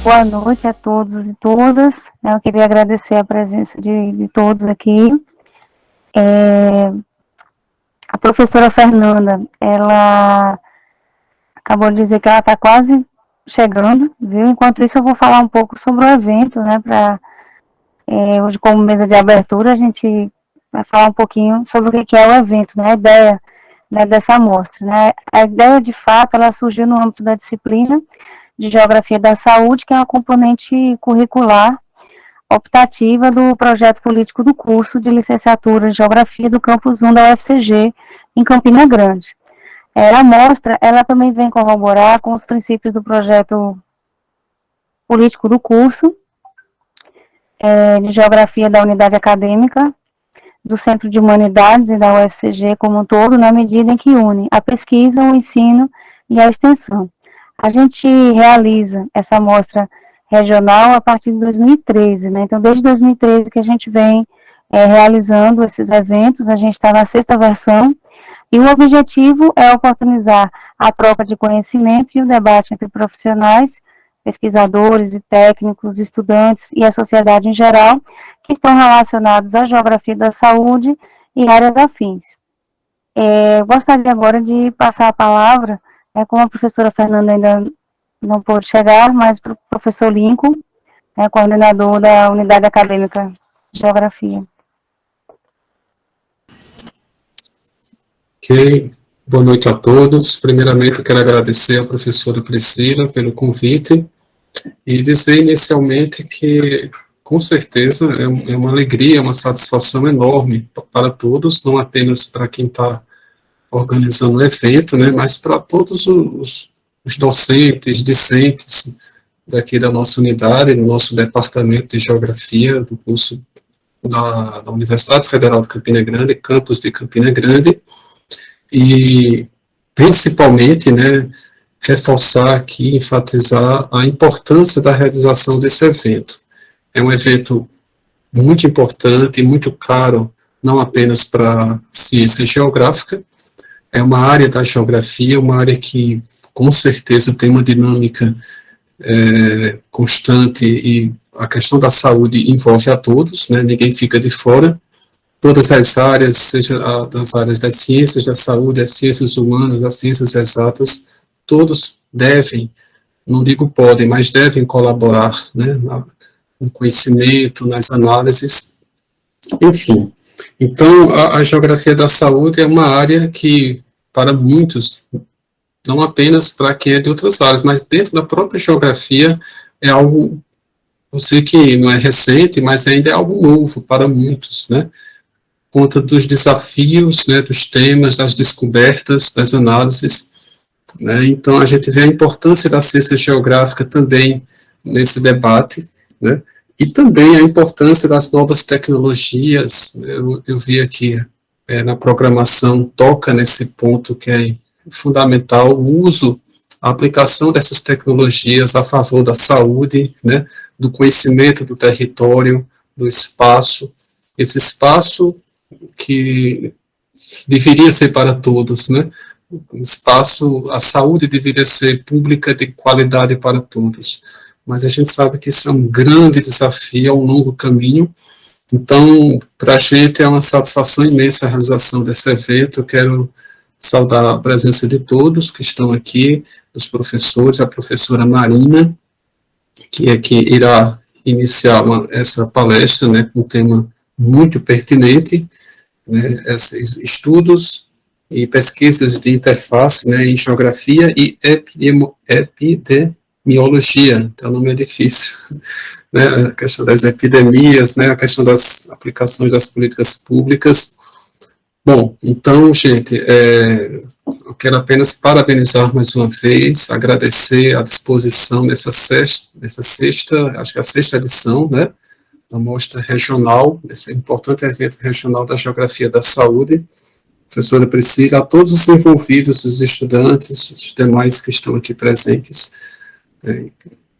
Boa noite a todos e todas. Eu queria agradecer a presença de todos aqui. A professora Fernanda, ela acabou de dizer que ela está quase chegando, viu? Enquanto isso, eu vou falar um pouco sobre o evento, né? Hoje, como mesa de abertura, a gente vai falar um pouquinho sobre o que é o evento, né? A ideia, né, dessa amostra, né? A ideia, de fato, ela surgiu no âmbito da disciplina de Geografia da Saúde, que é uma componente curricular optativa do projeto político do curso de licenciatura em Geografia do Campus 1 da UFCG, em Campina Grande. A mostra, ela também vem corroborar com os princípios do projeto político do curso de Geografia da Unidade Acadêmica, do Centro de Humanidades e da UFCG como um todo, na medida em que une a pesquisa, o ensino e a extensão. A gente realiza essa mostra regional a partir de 2013, né? Então, desde 2013 que a gente vem realizando esses eventos, a gente está na 6ª versão, e o objetivo é oportunizar a troca de conhecimento e o debate entre profissionais, pesquisadores e técnicos, estudantes e a sociedade em geral, que estão relacionados à geografia da saúde e áreas afins. Gostaria agora de passar a palavra, como a professora Fernanda ainda não pôde chegar, mas para o professor Lincoln, coordenador da Unidade Acadêmica de Geografia. Ok, boa noite a todos. Primeiramente, eu quero agradecer à professora Priscila pelo convite e dizer inicialmente que, com certeza, é uma alegria, uma satisfação enorme para todos, não apenas para quem está organizando o evento, né, mas para todos os docentes, discentes daqui da nossa unidade, do nosso departamento de Geografia, do curso da Universidade Federal de Campina Grande, campus de Campina Grande, e principalmente, né, reforçar aqui, enfatizar a importância da realização desse evento. É um evento muito importante e muito caro, não apenas para a ciência geográfica, é uma área da geografia, uma área que com certeza tem uma dinâmica constante, e a questão da saúde envolve a todos, né, ninguém fica de fora. Todas as áreas, seja das áreas das ciências da saúde, as ciências humanas, as ciências exatas, todos devem, não digo podem, mas devem colaborar, né, no conhecimento, nas análises, enfim. Então, a geografia da saúde é uma área que, para muitos, não apenas para quem é de outras áreas, mas dentro da própria geografia, é algo, eu sei que não é recente, mas ainda é algo novo para muitos, né, conta dos desafios, né, dos temas, das descobertas, das análises, né, então a gente vê a importância da ciência geográfica também nesse debate, né, e também a importância das novas tecnologias. Eu vi aqui na programação, toca nesse ponto que é fundamental, o uso, a aplicação dessas tecnologias a favor da saúde, né, do conhecimento do território, do espaço, esse espaço que deveria ser para todos, né? O espaço, a saúde deveria ser pública, de qualidade para todos. Mas a gente sabe que isso é um grande desafio, é um longo caminho. Então, para a gente é uma satisfação imensa a realização desse evento. Eu quero saudar a presença de todos que estão aqui, os professores, a professora Marina, que é que irá iniciar essa palestra, né, com um tema muito pertinente, né, esses estudos e pesquisas de interface, né, em geografia e epidemiologia, então o nome é difícil, né, a questão das epidemias, né, a questão das aplicações das políticas públicas. Bom, então, gente, eu quero apenas parabenizar mais uma vez, agradecer a disposição nessa sexta, acho que é a 6ª edição, né, da mostra regional, esse importante evento regional da Geografia da Saúde, professora Priscila, a todos os envolvidos, os estudantes, os demais que estão aqui presentes.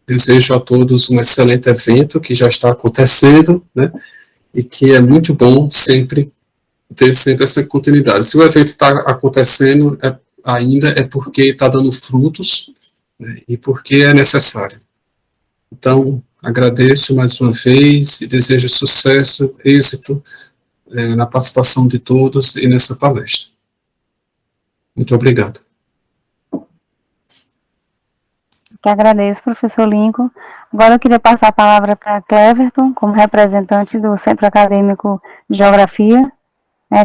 Desejo a todos um excelente evento que já está acontecendo, né, e que é muito bom ter sempre essa continuidade. Se o evento está acontecendo ainda, é porque está dando frutos, né, e porque é necessário. Então, agradeço mais uma vez e desejo sucesso, êxito na participação de todos e nessa palestra. Muito obrigado. Que agradeço, professor Lincoln. Agora eu queria passar a palavra para Cleverton, como representante do Centro Acadêmico de Geografia.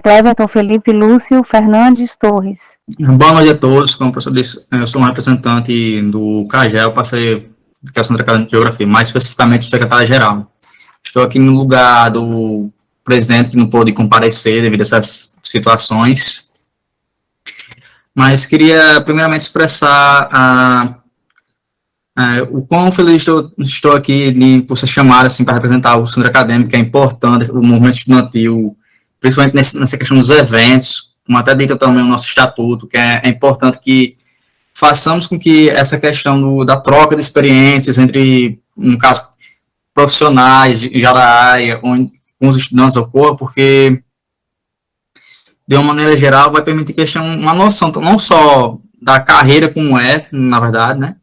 Cleverton Felipe Lúcio Fernandes Torres. Boa noite a todos. Como o professor disse, eu sou um representante do CAGEL, passei que é o Centro Acadêmico de Geografia, mais especificamente do secretário-geral. Estou aqui no lugar do presidente que não pôde comparecer devido a essas situações, mas queria primeiramente expressar o quão feliz estou aqui por ser chamado assim, para representar o Centro Acadêmico, que é importante, o movimento estudantil, principalmente nessa questão dos eventos, como até dita também o nosso estatuto, que é importante que façamos com que essa questão da troca de experiências entre, no caso, profissionais já da área, com os estudantes ocorra, porque, de uma maneira geral, vai permitir que eles tenham uma noção, não só da carreira como na verdade, né,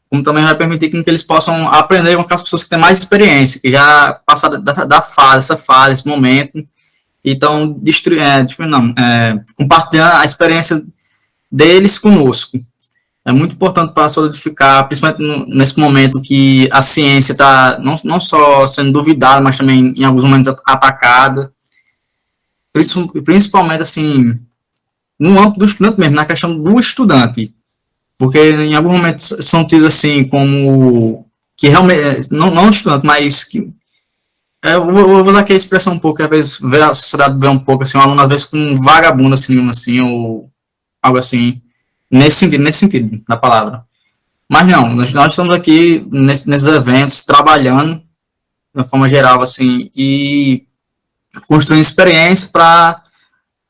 como também vai permitir que eles possam aprender com aquelas pessoas que têm mais experiência, que já passaram essa fase, esse momento, então, compartilhando a experiência deles conosco. É muito importante para solidificar, principalmente nesse momento que a ciência está não só sendo duvidada, mas também em alguns momentos atacada, principalmente assim, no âmbito do estudante mesmo, na questão do estudante, porque em alguns momentos são tidos assim como que realmente, não estudante, mas que eu vou dar aqui a expressão um pouco, que às vezes a sociedade vê um pouco assim, um aluno às vezes com um vagabundo assim, ou algo assim, nesse sentido da palavra. Mas não, nós estamos aqui nesses eventos, trabalhando de uma forma geral, assim, e construindo experiência para,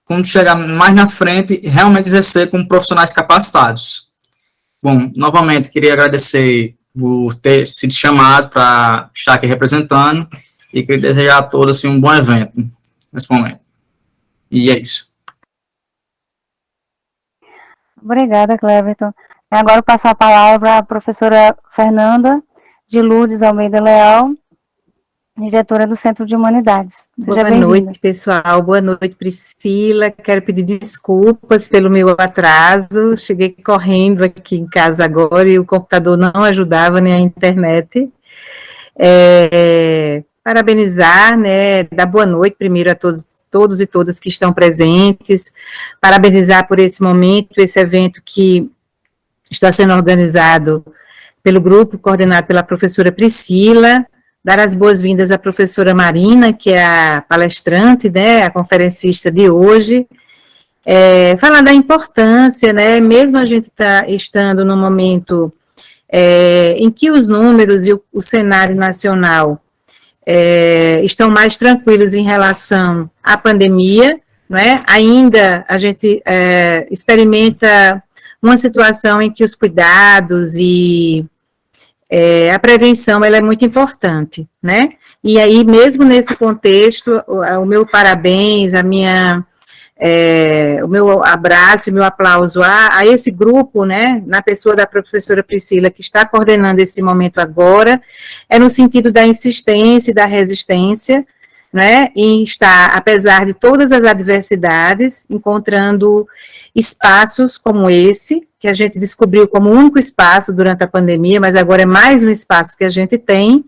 quando chegar mais na frente, realmente exercer como profissionais capacitados. Bom, novamente, queria agradecer por ter sido chamado para estar aqui representando e queria desejar a todos assim, um bom evento nesse momento. E é isso. Obrigada, Cleverton. Agora eu passo a palavra à professora Fernanda de Lourdes Almeida Leal, diretora do Centro de Humanidades. Boa noite, pessoal. Boa noite, Priscila. Quero pedir desculpas pelo meu atraso. Cheguei correndo aqui em casa agora e o computador não ajudava, nem a internet. Parabenizar, né, dar boa noite primeiro a todos e todas que estão presentes, parabenizar por esse momento, esse evento que está sendo organizado pelo grupo, coordenado pela professora Priscila, dar as boas-vindas à professora Marina, que é a palestrante, né, a conferencista de hoje, falar da importância, né, mesmo a gente estando num momento em que os números e o cenário nacional estão mais tranquilos em relação à pandemia, não é? Ainda a gente experimenta uma situação em que os cuidados e a prevenção ela é muito importante, né? E aí, mesmo nesse contexto, o meu parabéns, o meu abraço e meu aplauso a esse grupo, né, na pessoa da professora Priscila, que está coordenando esse momento agora, no sentido da insistência e da resistência, né, em estar, apesar de todas as adversidades, encontrando espaços como esse, que a gente descobriu como único espaço durante a pandemia, mas agora é mais um espaço que a gente tem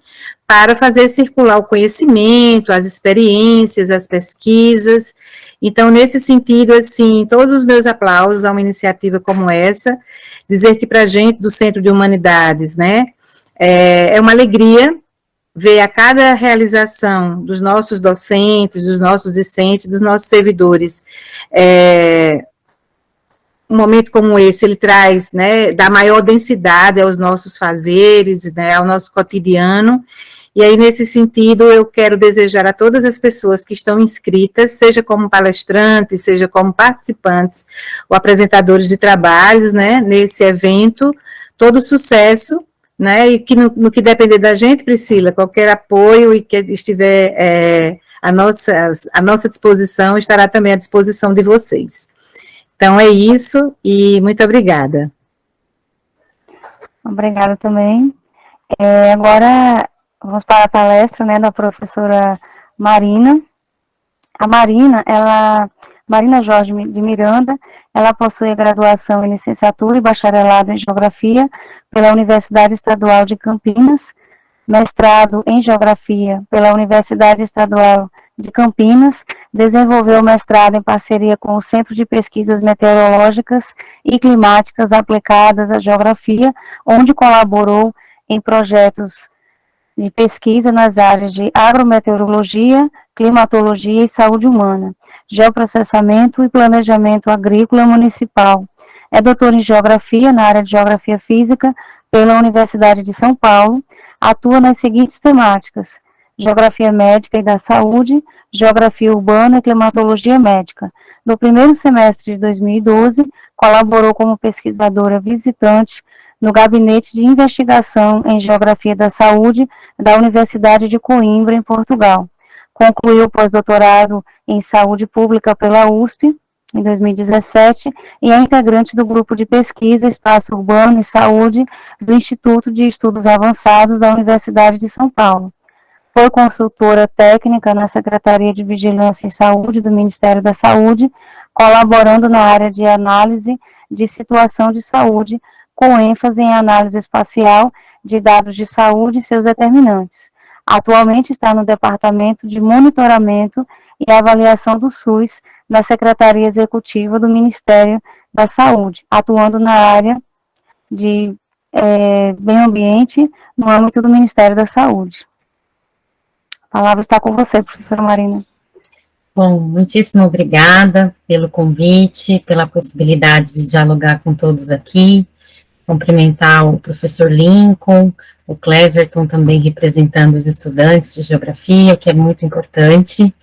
para fazer circular o conhecimento, as experiências, as pesquisas. Então, nesse sentido, assim, todos os meus aplausos a uma iniciativa como essa, dizer que para a gente do Centro de Humanidades, né, é uma alegria ver a cada realização dos nossos docentes, dos nossos discentes, dos nossos servidores, um momento como esse, ele traz, né, dá maior densidade aos nossos fazeres, né, ao nosso cotidiano. E aí, nesse sentido, eu quero desejar a todas as pessoas que estão inscritas, seja como palestrantes, seja como participantes ou apresentadores de trabalhos, né, nesse evento, todo sucesso, né, e que no que depender da gente, Priscila, qualquer apoio e que estiver à nossa disposição, estará também à disposição de vocês. Então, é isso, e muito obrigada. Obrigada também. Agora, vamos para a palestra, né, da professora Marina. A Marina Jorge de Miranda, ela possui a graduação em licenciatura e bacharelado em Geografia pela Universidade Estadual de Campinas, mestrado em Geografia pela Universidade Estadual de Campinas, desenvolveu o mestrado em parceria com o Centro de Pesquisas Meteorológicas e Climáticas Aplicadas à Geografia, onde colaborou em projetos de pesquisa nas áreas de agrometeorologia, climatologia e saúde humana, geoprocessamento e planejamento agrícola municipal. É doutor em Geografia, na área de Geografia Física, pela Universidade de São Paulo, atua nas seguintes temáticas: Geografia Médica e da Saúde, Geografia Urbana e Climatologia Médica. No primeiro semestre de 2012, colaborou como pesquisadora visitante no Gabinete de Investigação em Geografia da Saúde da Universidade de Coimbra, em Portugal. Concluiu o pós-doutorado em Saúde Pública pela USP, em 2017, e é integrante do grupo de pesquisa Espaço Urbano e Saúde do Instituto de Estudos Avançados da Universidade de São Paulo. Foi consultora técnica na Secretaria de Vigilância em Saúde do Ministério da Saúde, colaborando na área de análise de situação de saúde, com ênfase em análise espacial de dados de saúde e seus determinantes. Atualmente está no Departamento de Monitoramento e Avaliação do SUS, da Secretaria Executiva do Ministério da Saúde, atuando na área de meio ambiente no âmbito do Ministério da Saúde. A palavra está com você, professora Marina. Bom, muitíssimo obrigada pelo convite, pela possibilidade de dialogar com todos aqui, cumprimentar o professor Lincoln, o Cleverton também representando os estudantes de Geografia, o que é muito importante,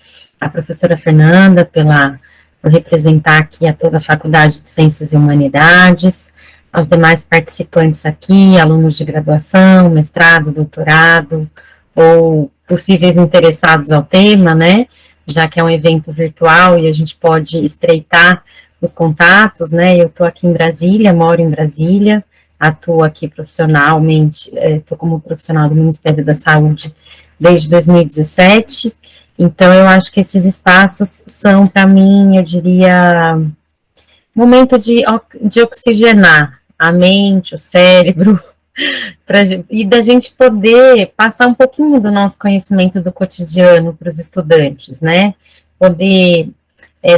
a professora Fernanda por representar aqui a toda a Faculdade de Ciências e Humanidades, aos demais participantes aqui, alunos de graduação, mestrado, doutorado, ou possíveis interessados ao tema, né, já que é um evento virtual e a gente pode estreitar os contatos, né, eu estou aqui em Brasília, moro em Brasília, atuo aqui profissionalmente, estou como profissional do Ministério da Saúde desde 2017, então eu acho que esses espaços são, para mim, eu diria, momento de oxigenar a mente, o cérebro, e da gente poder passar um pouquinho do nosso conhecimento do cotidiano para os estudantes, né, poder,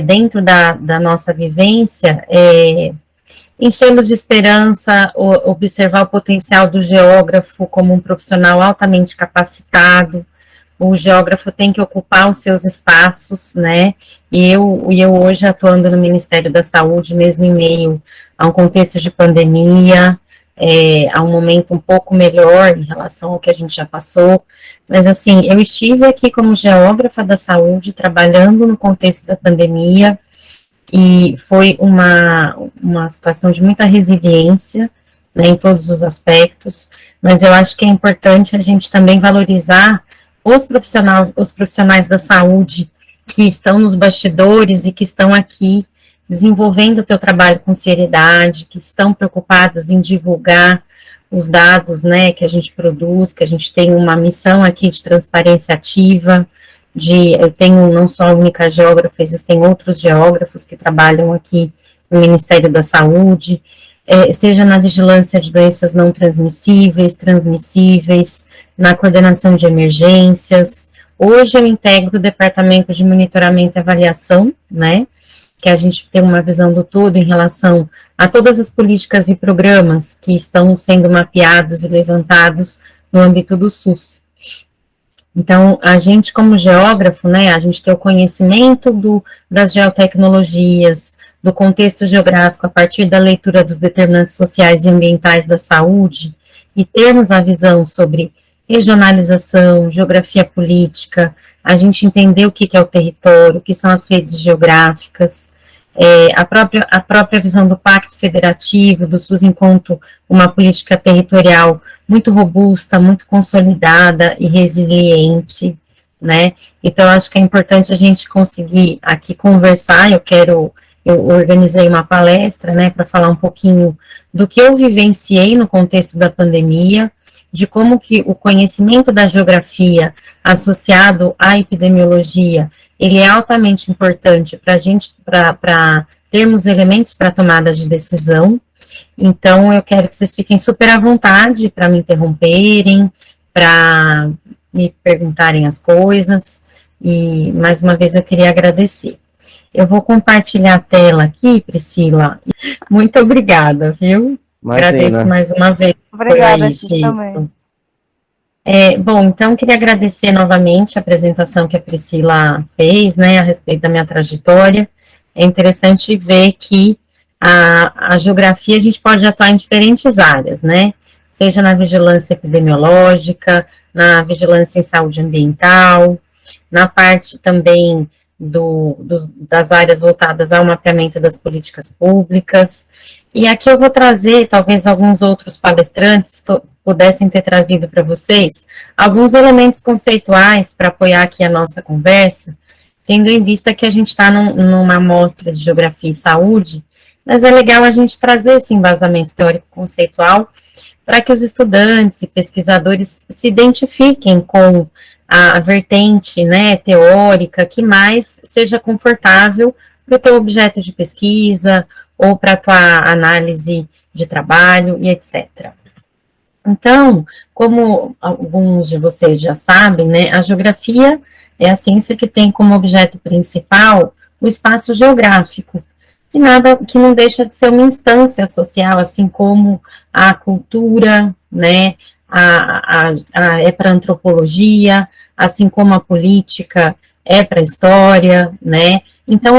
dentro da nossa vivência, enchê-los de esperança, observar o potencial do geógrafo como um profissional altamente capacitado. O geógrafo tem que ocupar os seus espaços, né, e eu hoje atuando no Ministério da Saúde, mesmo em meio a um contexto de pandemia, a um momento um pouco melhor em relação ao que a gente já passou, mas assim, eu estive aqui como geógrafa da saúde, trabalhando no contexto da pandemia, e foi uma situação de muita resiliência, né, em todos os aspectos, mas eu acho que é importante a gente também valorizar os profissionais da saúde que estão nos bastidores e que estão aqui desenvolvendo o seu trabalho com seriedade, que estão preocupados em divulgar os dados, né, que a gente produz, que a gente tem uma missão aqui de transparência ativa, eu tenho não só a única geógrafa, existem outros geógrafos que trabalham aqui no Ministério da Saúde, seja na vigilância de doenças não transmissíveis, transmissíveis, na coordenação de emergências. Hoje eu integro o Departamento de Monitoramento e Avaliação, né, que a gente tem uma visão do todo em relação a todas as políticas e programas que estão sendo mapeados e levantados no âmbito do SUS. Então, a gente como geógrafo, né, a gente tem o conhecimento das geotecnologias, do contexto geográfico a partir da leitura dos determinantes sociais e ambientais da saúde, e termos a visão sobre regionalização, geografia política, a gente entender o que é o território, o que são as redes geográficas, a própria visão do Pacto Federativo, do SUS enquanto uma política territorial muito robusta, muito consolidada e resiliente, né, então acho que é importante a gente conseguir aqui conversar, eu organizei uma palestra, né, para falar um pouquinho do que eu vivenciei no contexto da pandemia, de como que o conhecimento da geografia associado à epidemiologia, ele é altamente importante para a gente, para termos elementos para tomada de decisão. Então, eu quero que vocês fiquem super à vontade para me interromperem, para me perguntarem as coisas, e mais uma vez eu queria agradecer. Eu vou compartilhar a tela aqui, Priscila. Muito obrigada, viu? Imagina. Agradeço mais uma vez. Obrigada, a ti também. Bom, então, queria agradecer novamente a apresentação que a Priscila fez, né, a respeito da minha trajetória. É interessante ver que a geografia a gente pode atuar em diferentes áreas, né, seja na vigilância epidemiológica, na vigilância em saúde ambiental, na parte também das áreas voltadas ao mapeamento das políticas públicas. E aqui eu vou trazer, talvez alguns outros palestrantes pudessem ter trazido para vocês, alguns elementos conceituais para apoiar aqui a nossa conversa, tendo em vista que a gente está numa amostra de geografia e saúde, mas é legal a gente trazer esse embasamento teórico-conceitual para que os estudantes e pesquisadores se identifiquem com a vertente, né, teórica que mais seja confortável para o teu objeto de pesquisa ou para a tua análise de trabalho e etc. Então, como alguns de vocês já sabem, né, a geografia é a ciência que tem como objeto principal o espaço geográfico, e nada que não deixa de ser uma instância social, assim como a cultura, né, é para a antropologia, assim como a política é para a história, né. Então,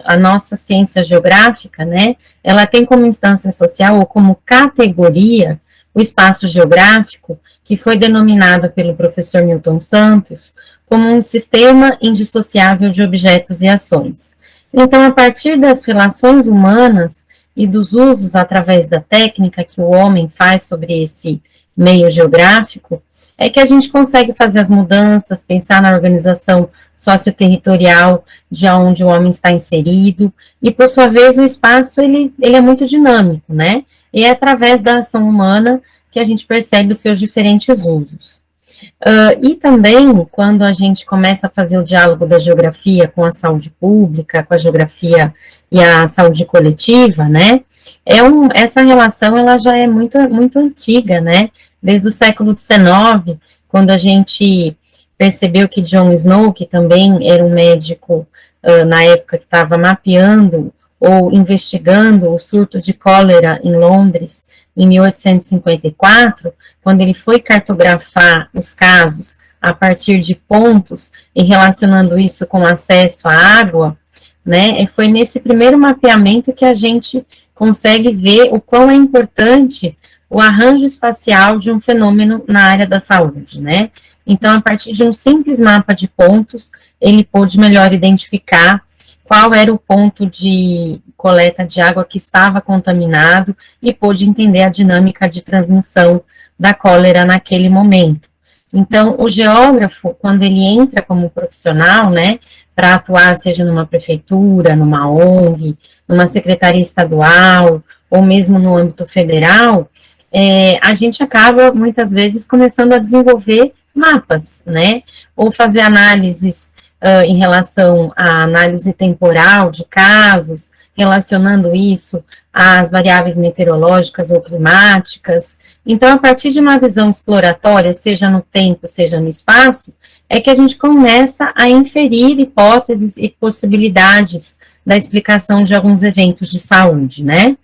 a nossa ciência geográfica, né, ela tem como instância social ou como categoria o espaço geográfico, que foi denominado pelo professor Newton Santos como um sistema indissociável de objetos e ações. Então, a partir das relações humanas e dos usos através da técnica que o homem faz sobre esse meio geográfico, é que a gente consegue fazer as mudanças, pensar na organização socioterritorial de onde o homem está inserido, e, por sua vez, o espaço, ele é muito dinâmico, né? E é através da ação humana que a gente percebe os seus diferentes usos. E também, quando a gente começa a fazer o diálogo da geografia com a saúde pública, com a geografia e a saúde coletiva, né, essa relação, ela já é muito, muito antiga, né, desde o século XIX, quando a gente percebeu que John Snow, que também era um médico na época que estava mapeando ou investigando o surto de cólera em Londres, em 1854, quando ele foi cartografar os casos a partir de pontos e relacionando isso com acesso à água, né, foi nesse primeiro mapeamento que a gente consegue ver o quão é importante o arranjo espacial de um fenômeno na área da saúde, né. Então, a partir de um simples mapa de pontos, ele pôde melhor identificar qual era o ponto de coleta de água que estava contaminado e pôde entender a dinâmica de transmissão da cólera naquele momento. Então, o geógrafo, quando ele entra como profissional, né, para atuar, seja numa prefeitura, numa ONG, numa secretaria estadual, ou mesmo no âmbito federal, a gente acaba, muitas vezes, começando a desenvolver mapas, né, ou fazer análises em relação à análise temporal de casos, relacionando isso às variáveis meteorológicas ou climáticas. Então, a partir de uma visão exploratória, seja no tempo, seja no espaço, é que a gente começa a inferir hipóteses e possibilidades da explicação de alguns eventos de saúde, né?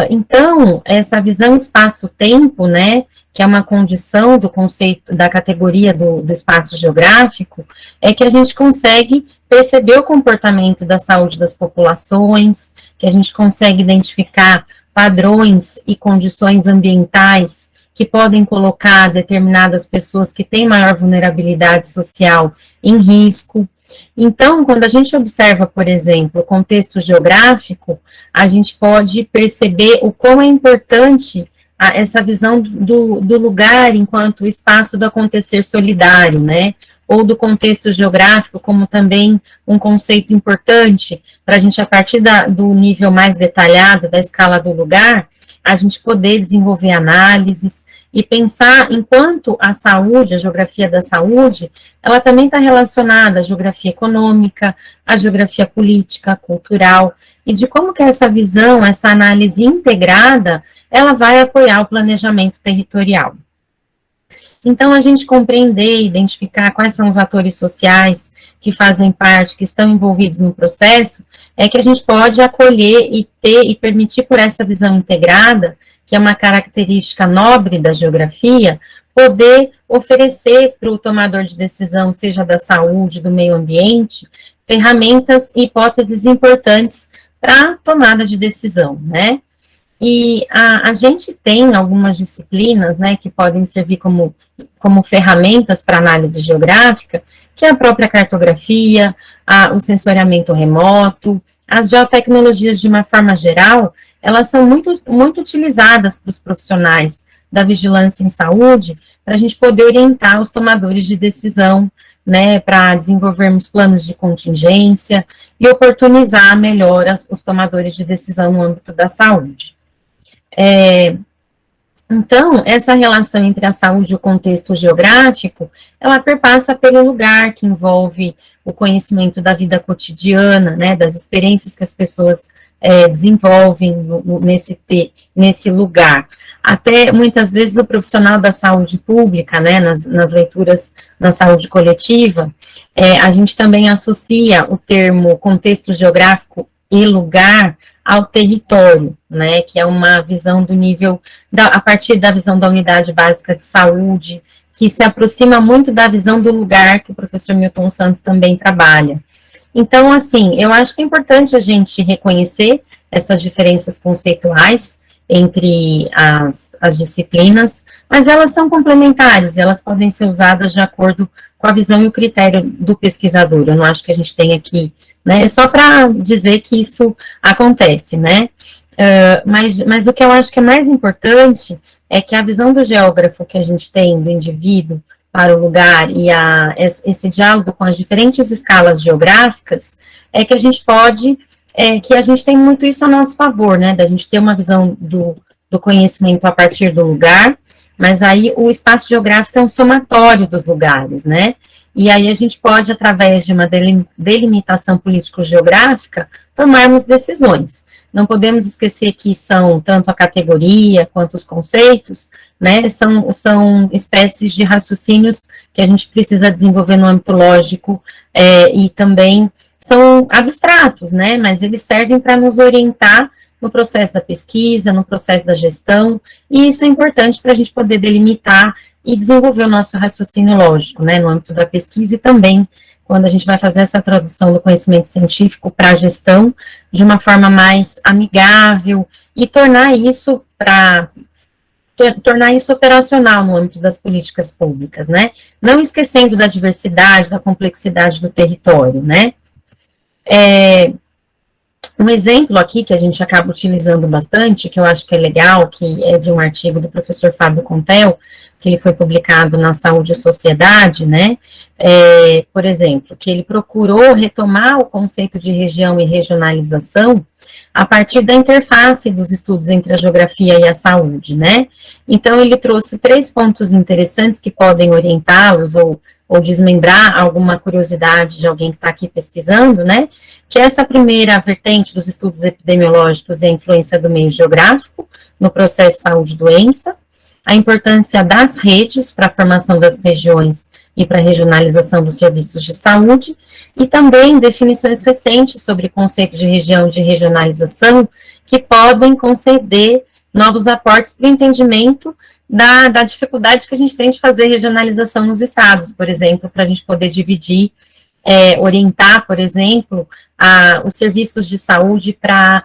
Então, essa visão espaço-tempo, né, que é uma condição do conceito, da categoria do espaço geográfico, é que a gente consegue perceber o comportamento da saúde das populações, que a gente consegue identificar padrões e condições ambientais que podem colocar determinadas pessoas que têm maior vulnerabilidade social em risco. Então, quando a gente observa, por exemplo, o contexto geográfico, a gente pode perceber o quão é importante essa visão do lugar enquanto espaço do acontecer solidário, né, ou do contexto geográfico como também um conceito importante para a gente, a partir do nível mais detalhado da escala do lugar, a gente poder desenvolver análises e pensar enquanto a saúde, a geografia da saúde, ela também está relacionada à geografia econômica, à geografia política, cultural, e de como que essa visão, essa análise integrada, ela vai apoiar o planejamento territorial. Então, a gente compreender e identificar quais são os atores sociais que fazem parte, que estão envolvidos no processo, é que a gente pode acolher e ter e permitir por essa visão integrada, que é uma característica nobre da geografia, poder oferecer para o tomador de decisão, seja da saúde, do meio ambiente, ferramentas e hipóteses importantes para a tomada de decisão, né? E a gente tem algumas disciplinas, né, que podem servir como ferramentas para análise geográfica, que é a própria cartografia, o sensoriamento remoto, as geotecnologias de uma forma geral, elas são muito utilizadas para os profissionais da vigilância em saúde, para a gente poder orientar os tomadores de decisão, né, para desenvolvermos planos de contingência e oportunizar melhor os tomadores de decisão no âmbito da saúde. Então, essa relação entre a saúde e o contexto geográfico, ela perpassa pelo lugar, que envolve o conhecimento da vida cotidiana, né, das experiências que as pessoas desenvolvem nesse lugar. Até, muitas vezes, o profissional da saúde pública, né, nas leituras na saúde coletiva, a gente também associa o termo contexto geográfico e lugar ao território, né, que é uma visão do nível, a partir da visão da unidade básica de saúde, que se aproxima muito da visão do lugar que o professor Milton Santos também trabalha. Então, assim, eu acho que é importante a gente reconhecer essas diferenças conceituais entre as disciplinas, mas elas são complementares, elas podem ser usadas de acordo com a visão e o critério do pesquisador. Eu não acho que a gente tenha aqui, né, é só para dizer que isso acontece, né, mas o que eu acho que é mais importante é que a visão do geógrafo que a gente tem do indivíduo para o lugar e esse diálogo com as diferentes escalas geográficas, é que a gente pode, que a gente tem muito isso a nosso favor, né, da gente ter uma visão do conhecimento a partir do lugar, mas aí o espaço geográfico é um somatório dos lugares, né, e aí a gente pode, através de uma delimitação político-geográfica, tomarmos decisões. Não podemos esquecer que são tanto a categoria quanto os conceitos, né, são espécies de raciocínios que a gente precisa desenvolver no âmbito lógico, e também são abstratos, né, mas eles servem para nos orientar no processo da pesquisa, no processo da gestão, e isso é importante para a gente poder delimitar e desenvolver o nosso raciocínio lógico, né, no âmbito da pesquisa e também quando a gente vai fazer essa tradução do conhecimento científico para a gestão de uma forma mais amigável e tornar isso operacional no âmbito das políticas públicas, né, não esquecendo da diversidade, da complexidade do território, né. Um exemplo aqui que a gente acaba utilizando bastante, que eu acho que é legal, que é de um artigo do professor Fábio Contel, que ele foi publicado na Saúde e Sociedade, né, por exemplo, que ele procurou retomar o conceito de região e regionalização a partir da interface dos estudos entre a geografia e a saúde, né. Então, ele trouxe 3 pontos interessantes que podem orientá-los ou desmembrar alguma curiosidade de alguém que está aqui pesquisando, né, que é essa primeira vertente dos estudos epidemiológicos e a influência do meio geográfico no processo saúde-doença, a importância das redes para a formação das regiões e para a regionalização dos serviços de saúde, e também definições recentes sobre o conceito de região e de regionalização, que podem conceder novos aportes para o entendimento da dificuldade que a gente tem de fazer regionalização nos estados, por exemplo, para a gente poder dividir, orientar, por exemplo, os serviços de saúde para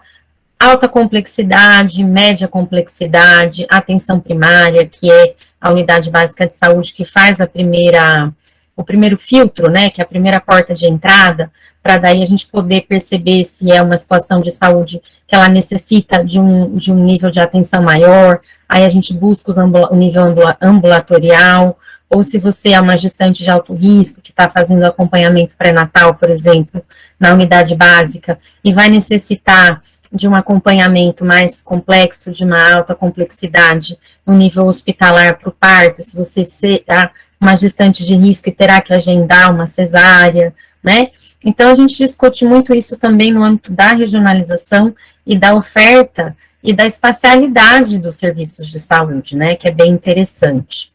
alta complexidade, média complexidade, atenção primária, que é a unidade básica de saúde que faz o primeiro filtro, né, que é a primeira porta de entrada, para daí a gente poder perceber se é uma situação de saúde que ela necessita de um nível de atenção maior, aí a gente busca o nível ambulatorial, ou se você é uma gestante de alto risco, que está fazendo acompanhamento pré-natal, por exemplo, na unidade básica, e vai necessitar de um acompanhamento mais complexo, de uma alta complexidade no nível hospitalar para o parto, se você será uma gestante de risco e terá que agendar uma cesárea, né? Então, a gente discute muito isso também no âmbito da regionalização e da oferta e da espacialidade dos serviços de saúde, né, que é bem interessante.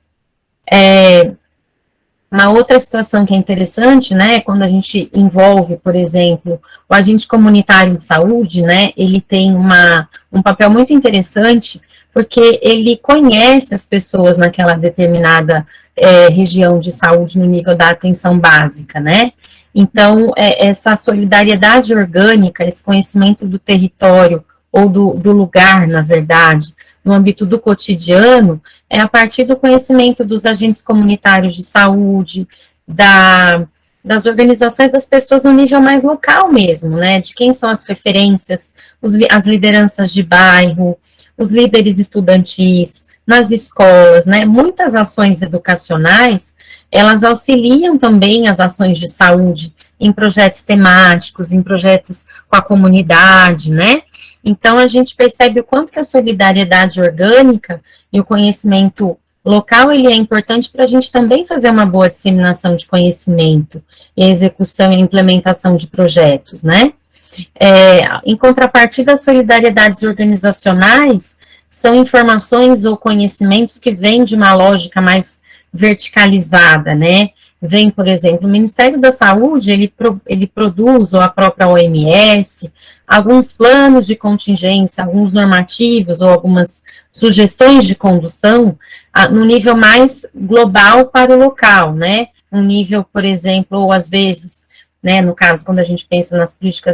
Uma outra situação que é interessante, né, quando a gente envolve, por exemplo, o agente comunitário de saúde, né, ele tem um papel muito interessante, porque ele conhece as pessoas naquela determinada região de saúde no nível da atenção básica, né. Então, essa solidariedade orgânica, esse conhecimento do território, ou do lugar, na verdade, no âmbito do cotidiano, é a partir do conhecimento dos agentes comunitários de saúde, das organizações das pessoas no nível mais local mesmo, né, de quem são as referências, as lideranças de bairro, os líderes estudantis, nas escolas, né, muitas ações educacionais, elas auxiliam também as ações de saúde em projetos temáticos, em projetos com a comunidade, né. Então, a gente percebe o quanto que a solidariedade orgânica e o conhecimento local, ele é importante para a gente também fazer uma boa disseminação de conhecimento e a execução e implementação de projetos, né? Em contrapartida, as solidariedades organizacionais são informações ou conhecimentos que vêm de uma lógica mais verticalizada, né? Vem, por exemplo, o Ministério da Saúde, ele produz, ou a própria OMS, alguns planos de contingência, alguns normativos, ou algumas sugestões de condução, no nível mais global para o local, né? Um nível, por exemplo, ou às vezes, né, no caso, quando a gente pensa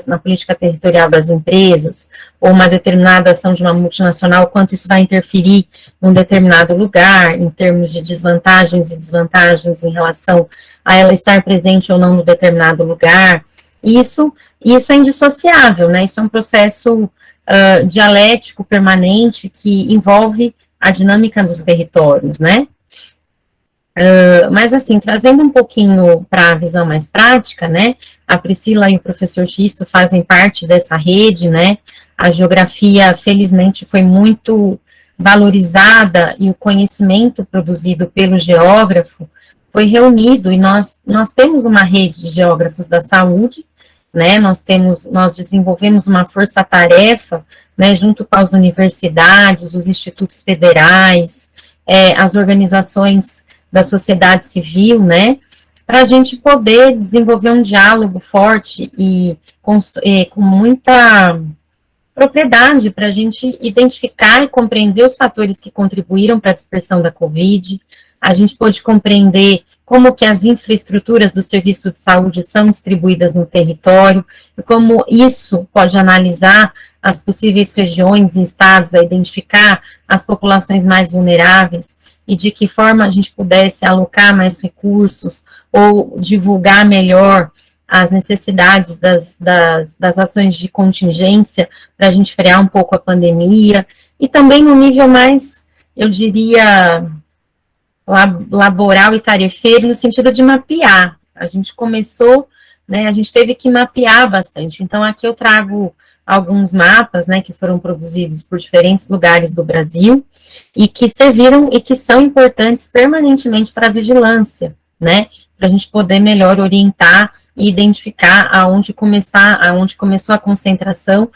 na política territorial das empresas, ou uma determinada ação de uma multinacional, quanto isso vai interferir num determinado lugar, em termos de desvantagens e desvantagens em relação a ela estar presente ou não no determinado lugar. Isso é indissociável, né, isso é um processo dialético permanente que envolve a dinâmica dos territórios, né. Mas, assim, trazendo um pouquinho para a visão mais prática, né, a Priscila e o professor Xisto fazem parte dessa rede, né, a geografia, felizmente, foi muito valorizada e o conhecimento produzido pelo geógrafo foi reunido, e nós temos uma rede de geógrafos da saúde, né, nós desenvolvemos uma força-tarefa, né, junto com as universidades, os institutos federais, as organizações da sociedade civil, né, para a gente poder desenvolver um diálogo forte e com muita propriedade para a gente identificar e compreender os fatores que contribuíram para a dispersão da Covid. A gente pôde compreender como que as infraestruturas do serviço de saúde são distribuídas no território, e como isso pode analisar as possíveis regiões e estados, a identificar as populações mais vulneráveis, e de que forma a gente pudesse alocar mais recursos ou divulgar melhor as necessidades das ações de contingência para a gente frear um pouco a pandemia, e também no nível mais, eu diria, laboral e tarefeiro, no sentido de mapear. A gente começou, né, a gente teve que mapear bastante. Então, aqui eu trago alguns mapas, né, que foram produzidos por diferentes lugares do Brasil, e que serviram e que são importantes permanentemente para a vigilância, né, para a gente poder melhor orientar e identificar aonde começou a concentração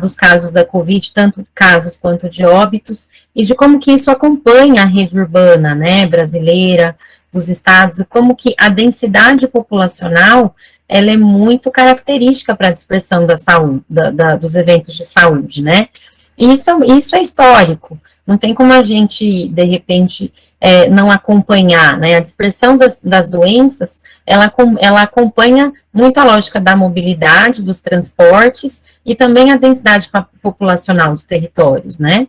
dos casos da Covid, tanto casos quanto de óbitos, e de como que isso acompanha a rede urbana, né, brasileira, dos estados, e como que a densidade populacional, ela é muito característica para a dispersão da saúde, dos eventos de saúde, né. E isso é histórico, não tem como a gente, de repente, não acompanhar, né, a dispersão das doenças, ela acompanha muito a lógica da mobilidade, dos transportes, e também a densidade populacional dos territórios, né.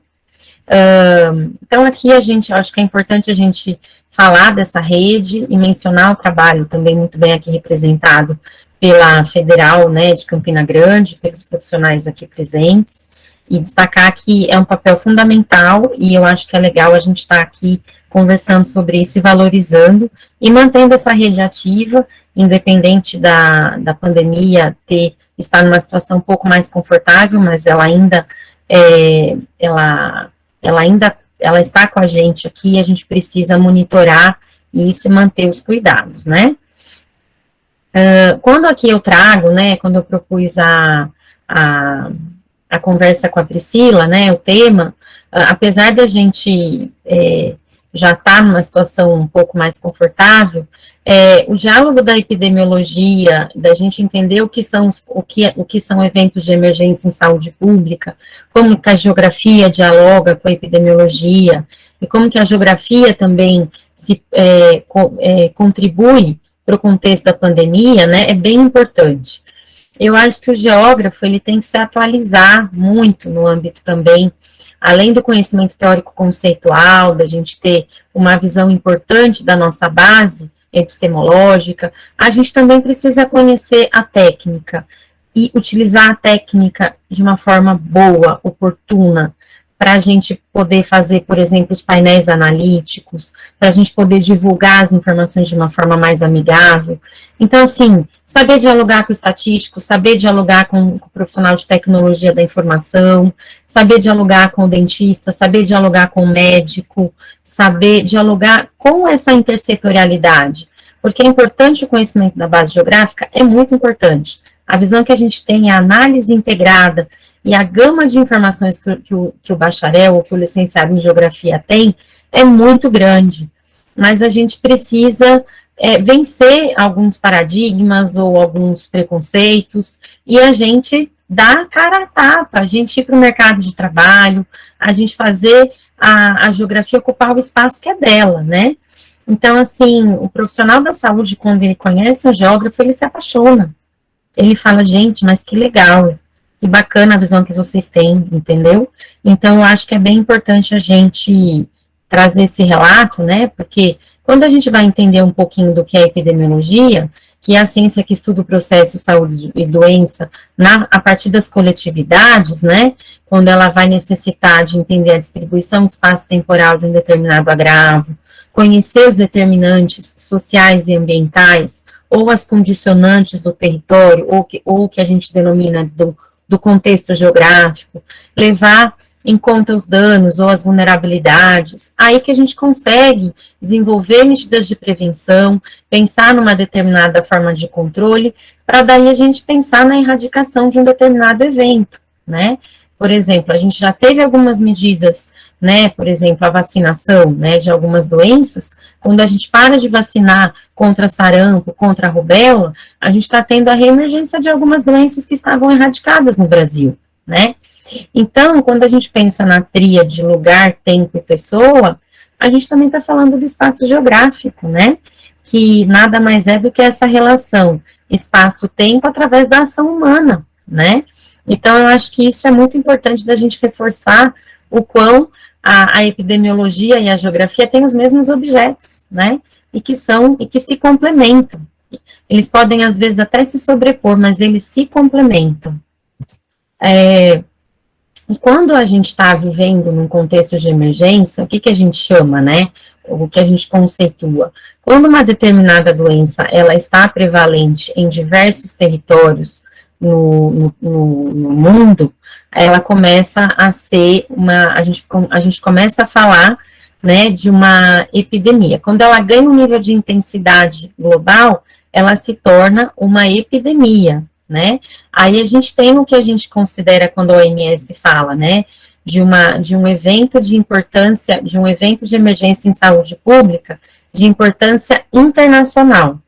Então, aqui acho que é importante a gente falar dessa rede e mencionar o trabalho também muito bem aqui representado pela Federal, né, de Campina Grande, pelos profissionais aqui presentes, e destacar que é um papel fundamental, e eu acho que é legal a gente estar aqui conversando sobre isso e valorizando, e mantendo essa rede ativa, independente da pandemia ter está numa situação um pouco mais confortável, mas ela ainda ela está com a gente aqui, e a gente precisa monitorar isso e manter os cuidados, né? Quando aqui eu trago, né, quando eu propus a conversa com a Priscila, né, o tema, apesar da gente já estar numa situação um pouco mais confortável, o diálogo da epidemiologia, da gente entender o que são eventos de emergência em saúde pública, como que a geografia dialoga com a epidemiologia, e como que a geografia também contribui para o contexto da pandemia, né, é bem importante. Eu acho que o geógrafo, ele tem que se atualizar muito no âmbito também, além do conhecimento teórico conceitual, da gente ter uma visão importante da nossa base epistemológica, a gente também precisa conhecer a técnica e utilizar a técnica de uma forma boa, oportuna, para a gente poder fazer, por exemplo, os painéis analíticos, para a gente poder divulgar as informações de uma forma mais amigável. Então, assim, saber dialogar com o estatístico, saber dialogar com o profissional de tecnologia da informação, saber dialogar com o dentista, saber dialogar com o médico, saber dialogar com essa intersetorialidade, porque é importante o conhecimento da base geográfica, é muito importante. A visão que a gente tem é a análise integrada, e a gama de informações que o bacharel ou que o licenciado em geografia tem é muito grande, mas a gente precisa vencer alguns paradigmas ou alguns preconceitos, e a gente dar cara a tapa, a gente ir para o mercado de trabalho, a gente fazer a geografia ocupar o espaço que é dela, né? Então, assim, o profissional da saúde, quando ele conhece o geógrafo, ele se apaixona. Ele fala, gente, mas que legal, que bacana a visão que vocês têm, entendeu? Então, eu acho que é bem importante a gente trazer esse relato, né, porque quando a gente vai entender um pouquinho do que é epidemiologia, que é a ciência que estuda o processo saúde e doença a partir das coletividades, né, quando ela vai necessitar de entender a distribuição espaço-temporal de um determinado agravo, conhecer os determinantes sociais e ambientais, ou as condicionantes do território, ou que a gente denomina do contexto geográfico, levar em conta os danos ou as vulnerabilidades, aí que a gente consegue desenvolver medidas de prevenção, pensar numa determinada forma de controle, para daí a gente pensar na erradicação de um determinado evento, né? Por exemplo, a gente já teve algumas medidas, né, por exemplo, a vacinação, né, de algumas doenças, quando a gente para de vacinar contra sarampo, contra a rubéola, a gente está tendo a reemergência de algumas doenças que estavam erradicadas no Brasil, né? Então, quando a gente pensa na tríade lugar, tempo e pessoa, a gente também está falando do espaço geográfico, né? Que nada mais é do que essa relação espaço-tempo através da ação humana, né? Então, eu acho que isso é muito importante da gente reforçar o quão a epidemiologia e a geografia têm os mesmos objetos, né? E que se complementam. Eles podem, às vezes, até se sobrepor, mas eles se complementam. E quando a gente está vivendo num contexto de emergência, o que a gente chama, né? O que a gente conceitua? Quando uma determinada doença, ela está prevalente em diversos territórios no mundo, ela começa a ser a gente começa a falar, né, de uma epidemia. Quando ela ganha um nível de intensidade global, ela se torna uma epidemia, né? Aí a gente tem o que a gente considera quando a OMS fala, né, de um evento de importância, de um evento de emergência em saúde pública, de importância internacional.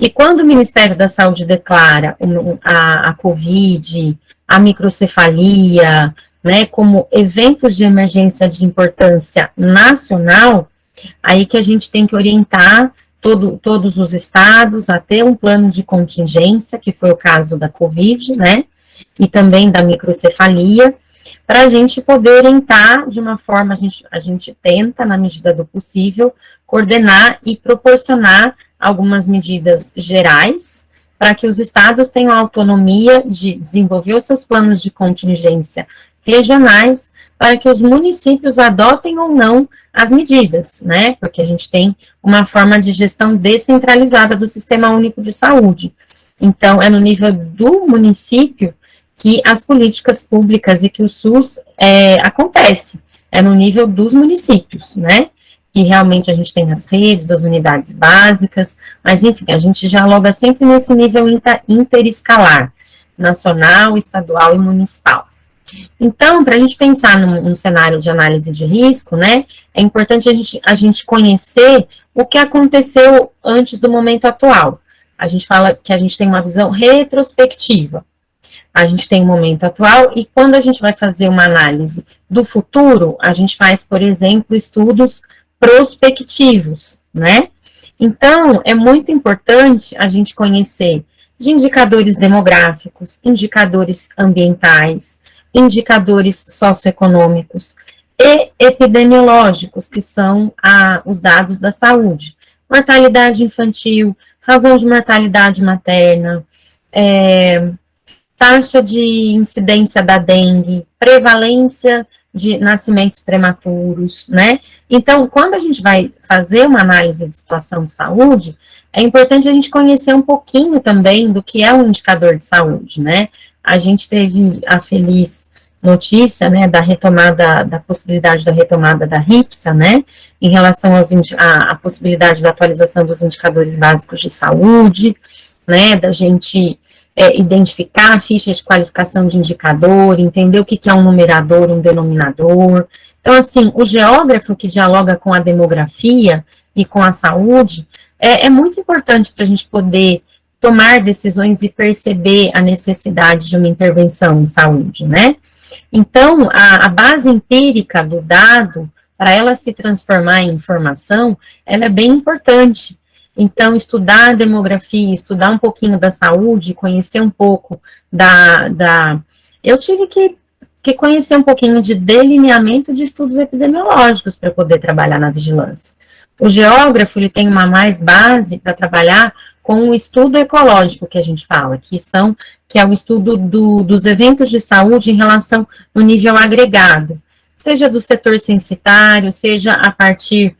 E quando o Ministério da Saúde declara a COVID, a microcefalia, né, como eventos de emergência de importância nacional, aí que a gente tem que orientar todos os estados a ter um plano de contingência, que foi o caso da COVID, né, e também da microcefalia, para a gente poder orientar de uma forma, a gente tenta, na medida do possível, coordenar e proporcionar algumas medidas gerais, para que os estados tenham autonomia de desenvolver os seus planos de contingência regionais, para que os municípios adotem ou não as medidas, né, porque a gente tem uma forma de gestão descentralizada do Sistema Único de Saúde. Então, é no nível do município que as políticas públicas e que o SUS acontece, é no nível dos municípios, né? Que realmente a gente tem as redes, as unidades básicas, mas enfim, a gente dialoga sempre nesse nível interescalar, nacional, estadual e municipal. Então, para a gente pensar num cenário de análise de risco, né, é importante a gente conhecer o que aconteceu antes do momento atual. A gente fala que a gente tem uma visão retrospectiva. A gente tem o momento atual e quando a gente vai fazer uma análise do futuro, a gente faz, por exemplo, estudos prospectivos, né? Então, é muito importante a gente conhecer de indicadores demográficos, indicadores ambientais, indicadores socioeconômicos e epidemiológicos, que são os dados da saúde. Mortalidade infantil, razão de mortalidade materna, taxa de incidência da dengue, prevalência de nascimentos prematuros, né? Então, quando a gente vai fazer uma análise de situação de saúde, é importante a gente conhecer um pouquinho também do que é um indicador de saúde, né? A gente teve a feliz notícia, né, da possibilidade da retomada da RIPSA, né, em relação à possibilidade da atualização dos indicadores básicos de saúde, né, da gente identificar a ficha de qualificação de indicador, entender o que é um numerador, um denominador. Então, assim, o geógrafo que dialoga com a demografia e com a saúde é muito importante para a gente poder tomar decisões e perceber a necessidade de uma intervenção em saúde, né? Então, a base empírica do dado, para ela se transformar em informação, ela é bem importante. Então, estudar a demografia, estudar um pouquinho da saúde, conhecer um pouco eu tive que conhecer um pouquinho de delineamento de estudos epidemiológicos para poder trabalhar na vigilância. O geógrafo, ele tem uma mais base para trabalhar com o estudo ecológico que a gente fala, que é o estudo dos eventos de saúde em relação no nível agregado, seja do setor censitário, seja a partir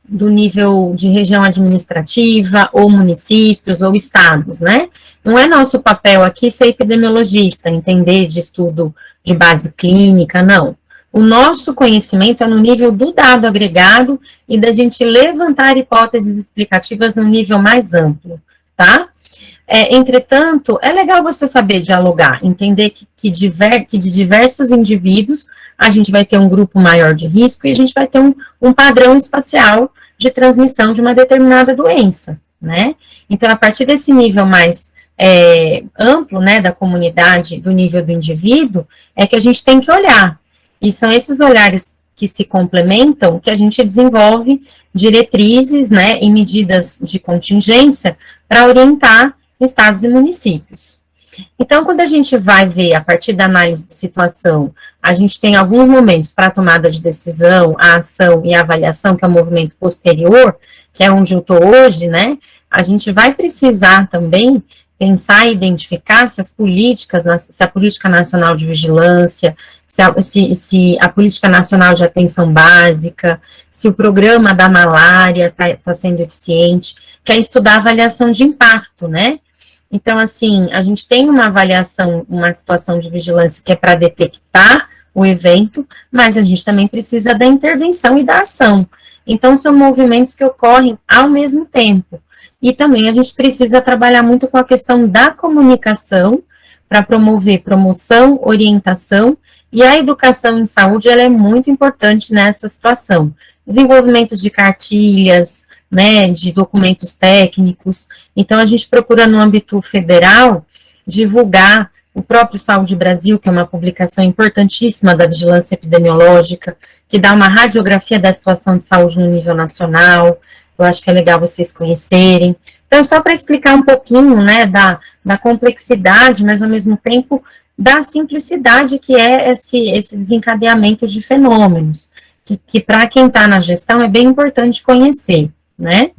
do nível de região administrativa, ou municípios, ou estados, né? Não é nosso papel aqui ser epidemiologista, entender de estudo de base clínica, não. O nosso conhecimento é no nível do dado agregado e da gente levantar hipóteses explicativas no nível mais amplo, tá? Entretanto, é legal você saber dialogar, entender que de diversos indivíduos a gente vai ter um grupo maior de risco e a gente vai ter um padrão espacial de transmissão de uma determinada doença, né? Então, a partir desse nível mais amplo, né, da comunidade, do nível do indivíduo, é que a gente tem que olhar. E são esses olhares que se complementam que a gente desenvolve diretrizes, né, e medidas de contingência para orientar estados e municípios. Então, quando a gente vai ver, a partir da análise de situação, a gente tem alguns momentos para a tomada de decisão, a ação e a avaliação, que é o movimento posterior, que é onde eu estou hoje, né, a gente vai precisar também pensar e identificar se a política nacional de vigilância, se a política nacional de atenção básica, se o programa da malária está sendo eficiente, que é estudar a avaliação de impacto, né? Então, assim, a gente tem uma avaliação, uma situação de vigilância que é para detectar o evento, mas a gente também precisa da intervenção e da ação. Então, são movimentos que ocorrem ao mesmo tempo. E também a gente precisa trabalhar muito com a questão da comunicação, para promover promoção, orientação, e a educação em saúde, ela é muito importante nessa situação. Desenvolvimento de cartilhas, né, de documentos técnicos. Então, a gente procura, no âmbito federal, divulgar o próprio Saúde Brasil, que é uma publicação importantíssima da vigilância epidemiológica, que dá uma radiografia da situação de saúde no nível nacional. Eu acho que é legal vocês conhecerem. Então, só para explicar um pouquinho, né, da complexidade, mas, ao mesmo tempo, da simplicidade que é esse desencadeamento de fenômenos, que para quem está na gestão é bem importante conhecer, né?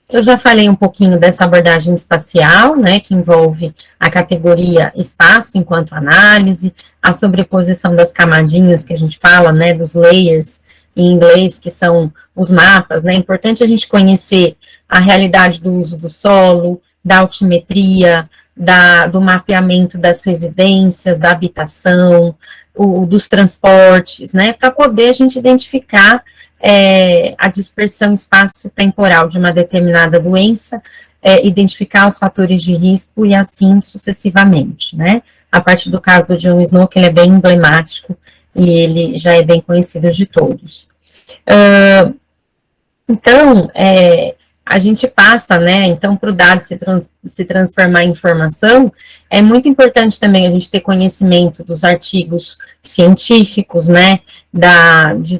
Eu já falei um pouquinho dessa abordagem espacial, né, que envolve a categoria espaço enquanto análise, a sobreposição das camadinhas que a gente fala, né, dos layers em inglês, que são os mapas, né, é importante a gente conhecer a realidade do uso do solo, da altimetria, do mapeamento das residências, da habitação, dos transportes, né, para poder a gente identificar a dispersão espaço-temporal de uma determinada doença, identificar os fatores de risco e assim sucessivamente, né. A partir do caso do John Snow, que ele é bem emblemático e ele já é bem conhecido de todos. Então, a gente passa, né, então, para o dado se transformar em informação, é muito importante também a gente ter conhecimento dos artigos científicos, né, de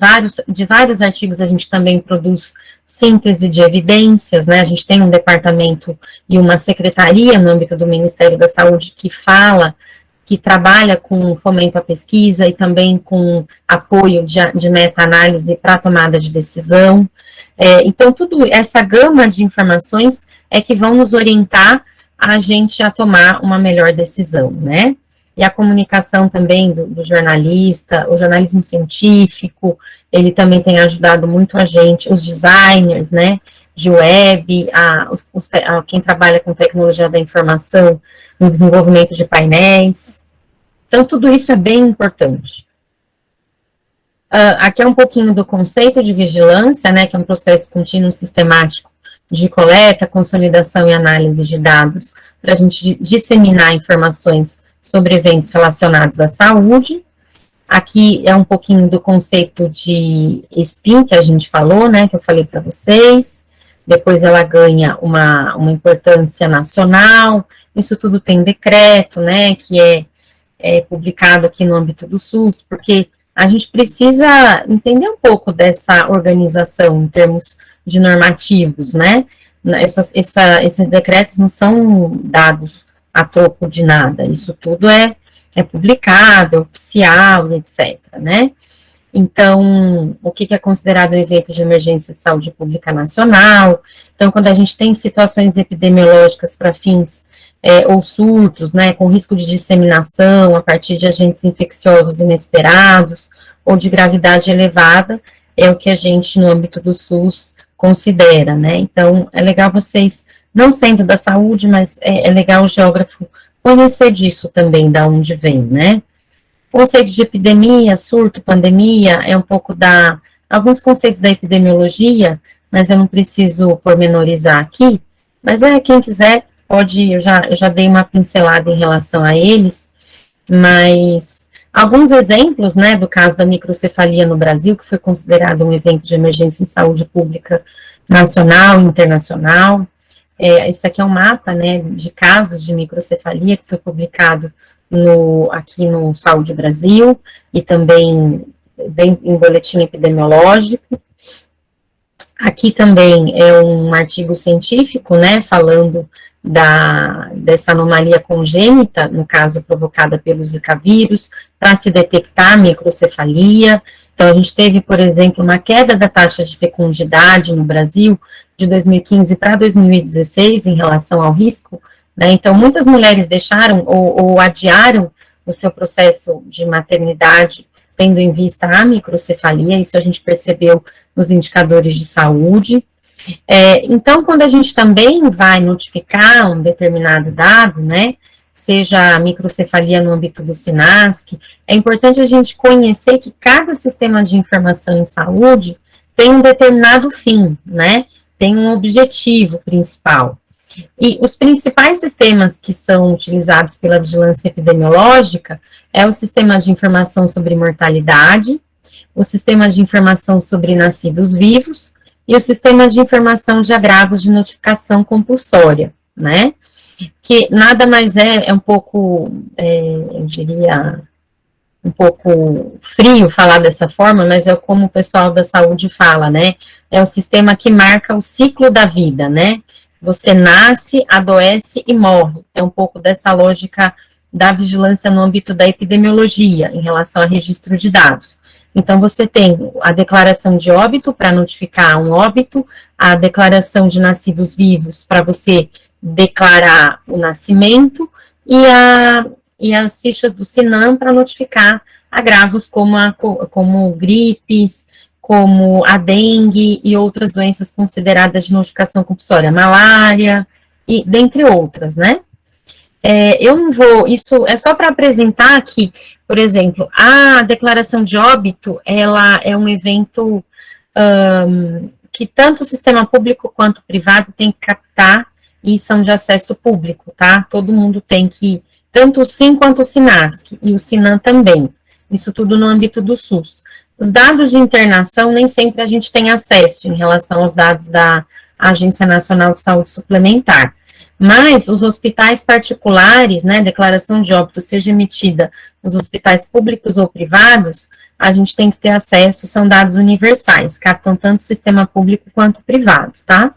vários artigos a gente também produz síntese de evidências, né, a gente tem um departamento e uma secretaria no âmbito do Ministério da Saúde que trabalha com fomento à pesquisa e também com apoio de meta-análise para a tomada de decisão. Então, tudo essa gama de informações é que vão nos orientar a gente a tomar uma melhor decisão, né? E a comunicação também do jornalista, o jornalismo científico, ele também tem ajudado muito a gente, os designers, né, de web, quem trabalha com tecnologia da informação, no desenvolvimento de painéis. Então, tudo isso é bem importante. Aqui é um pouquinho do conceito de vigilância, né, que é um processo contínuo sistemático de coleta, consolidação e análise de dados para a gente disseminar informações sobre eventos relacionados à saúde. Aqui é um pouquinho do conceito de SPIN, que a gente falou, né, que eu falei para vocês. Depois ela ganha uma importância nacional. Isso tudo tem decreto, né, que é publicado aqui no âmbito do SUS, porque a gente precisa entender um pouco dessa organização em termos de normativos, né? Esses decretos não são dados a troco de nada, isso tudo é publicado, é oficial, etc., né? Então, o que é considerado um evento de emergência de saúde pública nacional? Então, quando a gente tem situações epidemiológicas para fins ou surtos, né, com risco de disseminação a partir de agentes infecciosos inesperados ou de gravidade elevada, é o que a gente, no âmbito do SUS, considera, né? Então, é legal vocês, não sendo da saúde, mas é legal o geógrafo conhecer disso também, da onde vem, né? Conceito de epidemia, surto, pandemia, é um pouco alguns conceitos da epidemiologia, mas eu não preciso pormenorizar aqui, mas quem quiser pode, eu já dei uma pincelada em relação a eles, mas alguns exemplos, né, do caso da microcefalia no Brasil, que foi considerado um evento de emergência em saúde pública nacional e internacional. Esse aqui é um mapa, né, de casos de microcefalia, que foi publicado aqui no Saúde Brasil, e também em boletim epidemiológico. Aqui também é um artigo científico, né, falando dessa anomalia congênita, no caso provocada pelo Zika vírus, para se detectar microcefalia. Então, a gente teve, por exemplo, uma queda da taxa de fecundidade no Brasil de 2015 para 2016 em relação ao risco, né? Então, muitas mulheres deixaram ou adiaram o seu processo de maternidade, tendo em vista a microcefalia, isso a gente percebeu nos indicadores de saúde. Então, quando a gente também vai notificar um determinado dado, né, seja a microcefalia no âmbito do SINASC, é importante a gente conhecer que cada sistema de informação em saúde tem um determinado fim, né, tem um objetivo principal. E os principais sistemas que são utilizados pela vigilância epidemiológica é o sistema de informação sobre mortalidade, o sistema de informação sobre nascidos vivos, e o sistema de informação de agravos de notificação compulsória, né, que nada mais é um pouco, eu diria, um pouco frio falar dessa forma, mas é como o pessoal da saúde fala, né, é o sistema que marca o ciclo da vida, né, você nasce, adoece e morre, é um pouco dessa lógica da vigilância no âmbito da epidemiologia, em relação a registro de dados. Então, você tem a declaração de óbito para notificar um óbito, a declaração de nascidos vivos para você declarar o nascimento, e as fichas do SINAM para notificar agravos como gripes, como a dengue e outras doenças consideradas de notificação compulsória, malária, e dentre outras, né? Eu não vou, isso é só para apresentar que, por exemplo, a declaração de óbito, ela é um evento que tanto o sistema público quanto o privado tem que captar e são de acesso público, tá? Todo mundo tem que, tanto o SIM quanto o SINASC, e o SINAM também, isso tudo no âmbito do SUS. Os dados de internação, nem sempre a gente tem acesso em relação aos dados da Agência Nacional de Saúde Suplementar, mas os hospitais particulares, né, declaração de óbito seja emitida nos hospitais públicos ou privados, a gente tem que ter acesso, são dados universais, captam tanto o sistema público quanto o privado, tá?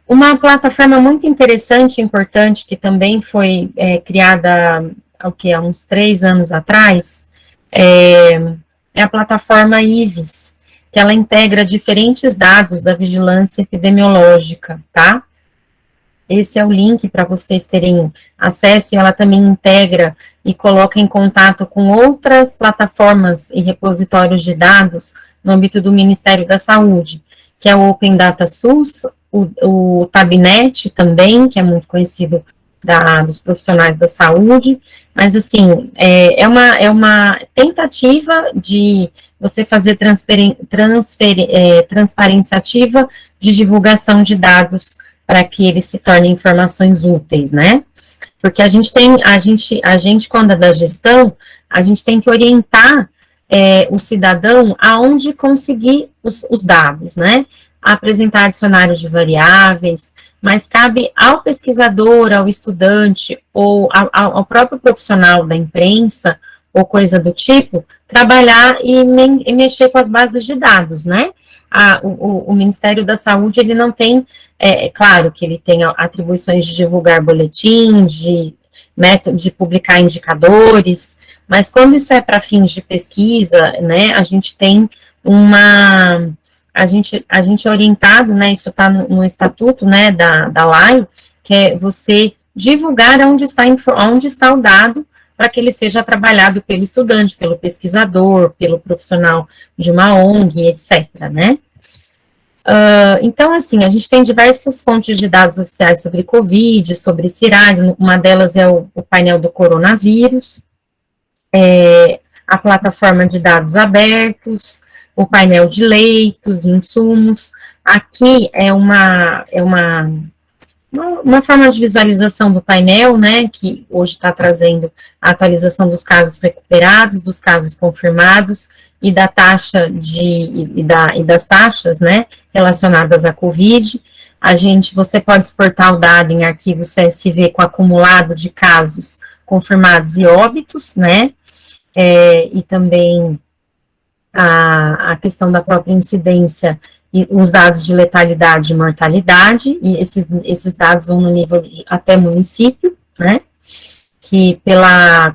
Uma plataforma muito interessante e importante, que também foi criada há uns 3 anos atrás, é a plataforma IVES, que ela integra diferentes dados da vigilância epidemiológica, tá? Esse é o link para vocês terem acesso, e ela também integra e coloca em contato com outras plataformas e repositórios de dados no âmbito do Ministério da Saúde, que é o Open Data SUS, o Tabnet também, que é muito conhecido dos profissionais da saúde, mas assim, é uma tentativa de você fazer transparência ativa de divulgação de dados para que eles se tornem informações úteis, né? Porque a gente quando é da gestão, a gente tem que orientar o cidadão aonde conseguir os dados, né? Apresentar dicionários de variáveis, mas cabe ao pesquisador, ao estudante, ou ao próprio profissional da imprensa, ou coisa do tipo, trabalhar e mexer com as bases de dados, né? O Ministério da Saúde, ele não tem, claro que ele tem atribuições de divulgar boletim, de publicar indicadores, mas quando isso é para fins de pesquisa, né, a gente tem a gente é orientado, né, isso está no estatuto, né, da LAI, que é você divulgar onde está o dado, para que ele seja trabalhado pelo estudante, pelo pesquisador, pelo profissional de uma ONG, etc., né? Então, assim, a gente tem diversas fontes de dados oficiais sobre Covid, sobre CIRAG, uma delas é o painel do coronavírus, a plataforma de dados abertos, o painel de leitos, insumos. Aqui é uma forma de visualização do painel, né, que hoje está trazendo a atualização dos casos recuperados, dos casos confirmados, e da taxa e das taxas, né, relacionadas à Covid. Você pode exportar o dado em arquivo CSV com acumulado de casos confirmados e óbitos, né, e também a questão da própria incidência e os dados de letalidade e mortalidade, e esses dados vão no nível até município, né, que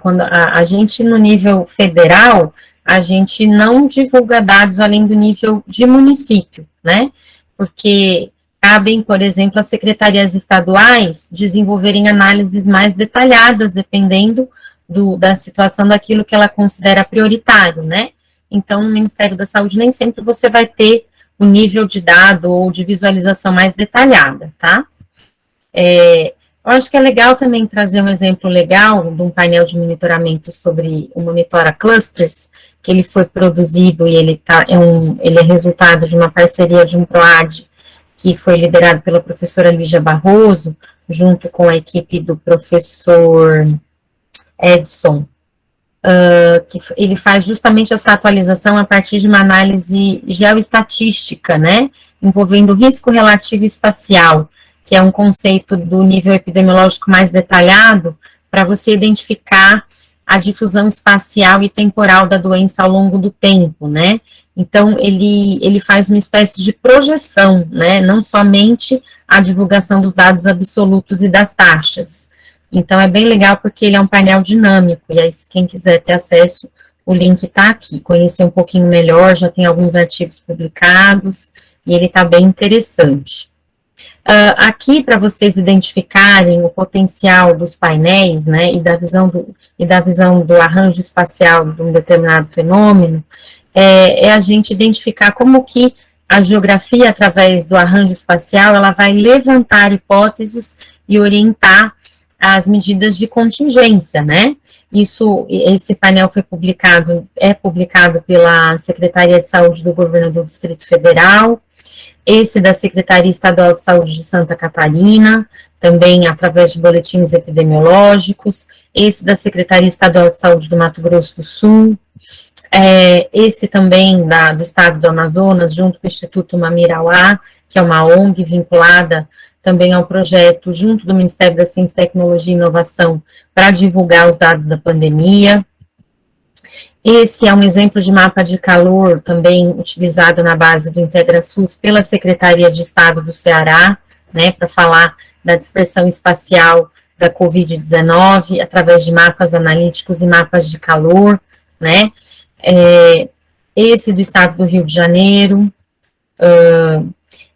quando a gente no nível federal, a gente não divulga dados além do nível de município, né, porque cabem, por exemplo, às secretarias estaduais desenvolverem análises mais detalhadas, dependendo da situação daquilo que ela considera prioritário, né. Então, no Ministério da Saúde, nem sempre você vai ter o nível de dado ou de visualização mais detalhada, tá? Eu acho que é legal também trazer um exemplo legal de um painel de monitoramento sobre o Monitora Clusters, que ele foi produzido e ele é resultado de uma parceria de um PROAD, que foi liderado pela professora Lígia Barroso, junto com a equipe do professor Edson, que ele faz justamente essa atualização a partir de uma análise geoestatística, né, envolvendo risco relativo espacial, que é um conceito do nível epidemiológico mais detalhado, para você identificar a difusão espacial e temporal da doença ao longo do tempo, né. Então, ele faz uma espécie de projeção, né, não somente a divulgação dos dados absolutos e das taxas. Então, é bem legal porque ele é um painel dinâmico, e aí, quem quiser ter acesso, o link está aqui, conhecer um pouquinho melhor, já tem alguns artigos publicados, e ele está bem interessante. Aqui, para vocês identificarem o potencial dos painéis, né, e da visão do arranjo espacial de um determinado fenômeno, é a gente identificar como que a geografia, através do arranjo espacial, ela vai levantar hipóteses e orientar as medidas de contingência, né? Esse painel é publicado pela Secretaria de Saúde do Governo do Distrito Federal, esse da Secretaria Estadual de Saúde de Santa Catarina, também através de boletins epidemiológicos, esse da Secretaria Estadual de Saúde do Mato Grosso do Sul, esse também do Estado do Amazonas, junto com o Instituto Mamirauá, que é uma ONG vinculada também ao projeto, junto do Ministério da Ciência, Tecnologia e Inovação, para divulgar os dados da pandemia. Esse é um exemplo de mapa de calor, também utilizado na base do IntegraSUS pela Secretaria de Estado do Ceará, né, para falar da dispersão espacial da Covid-19, através de mapas analíticos e mapas de calor, né. Esse do Estado do Rio de Janeiro,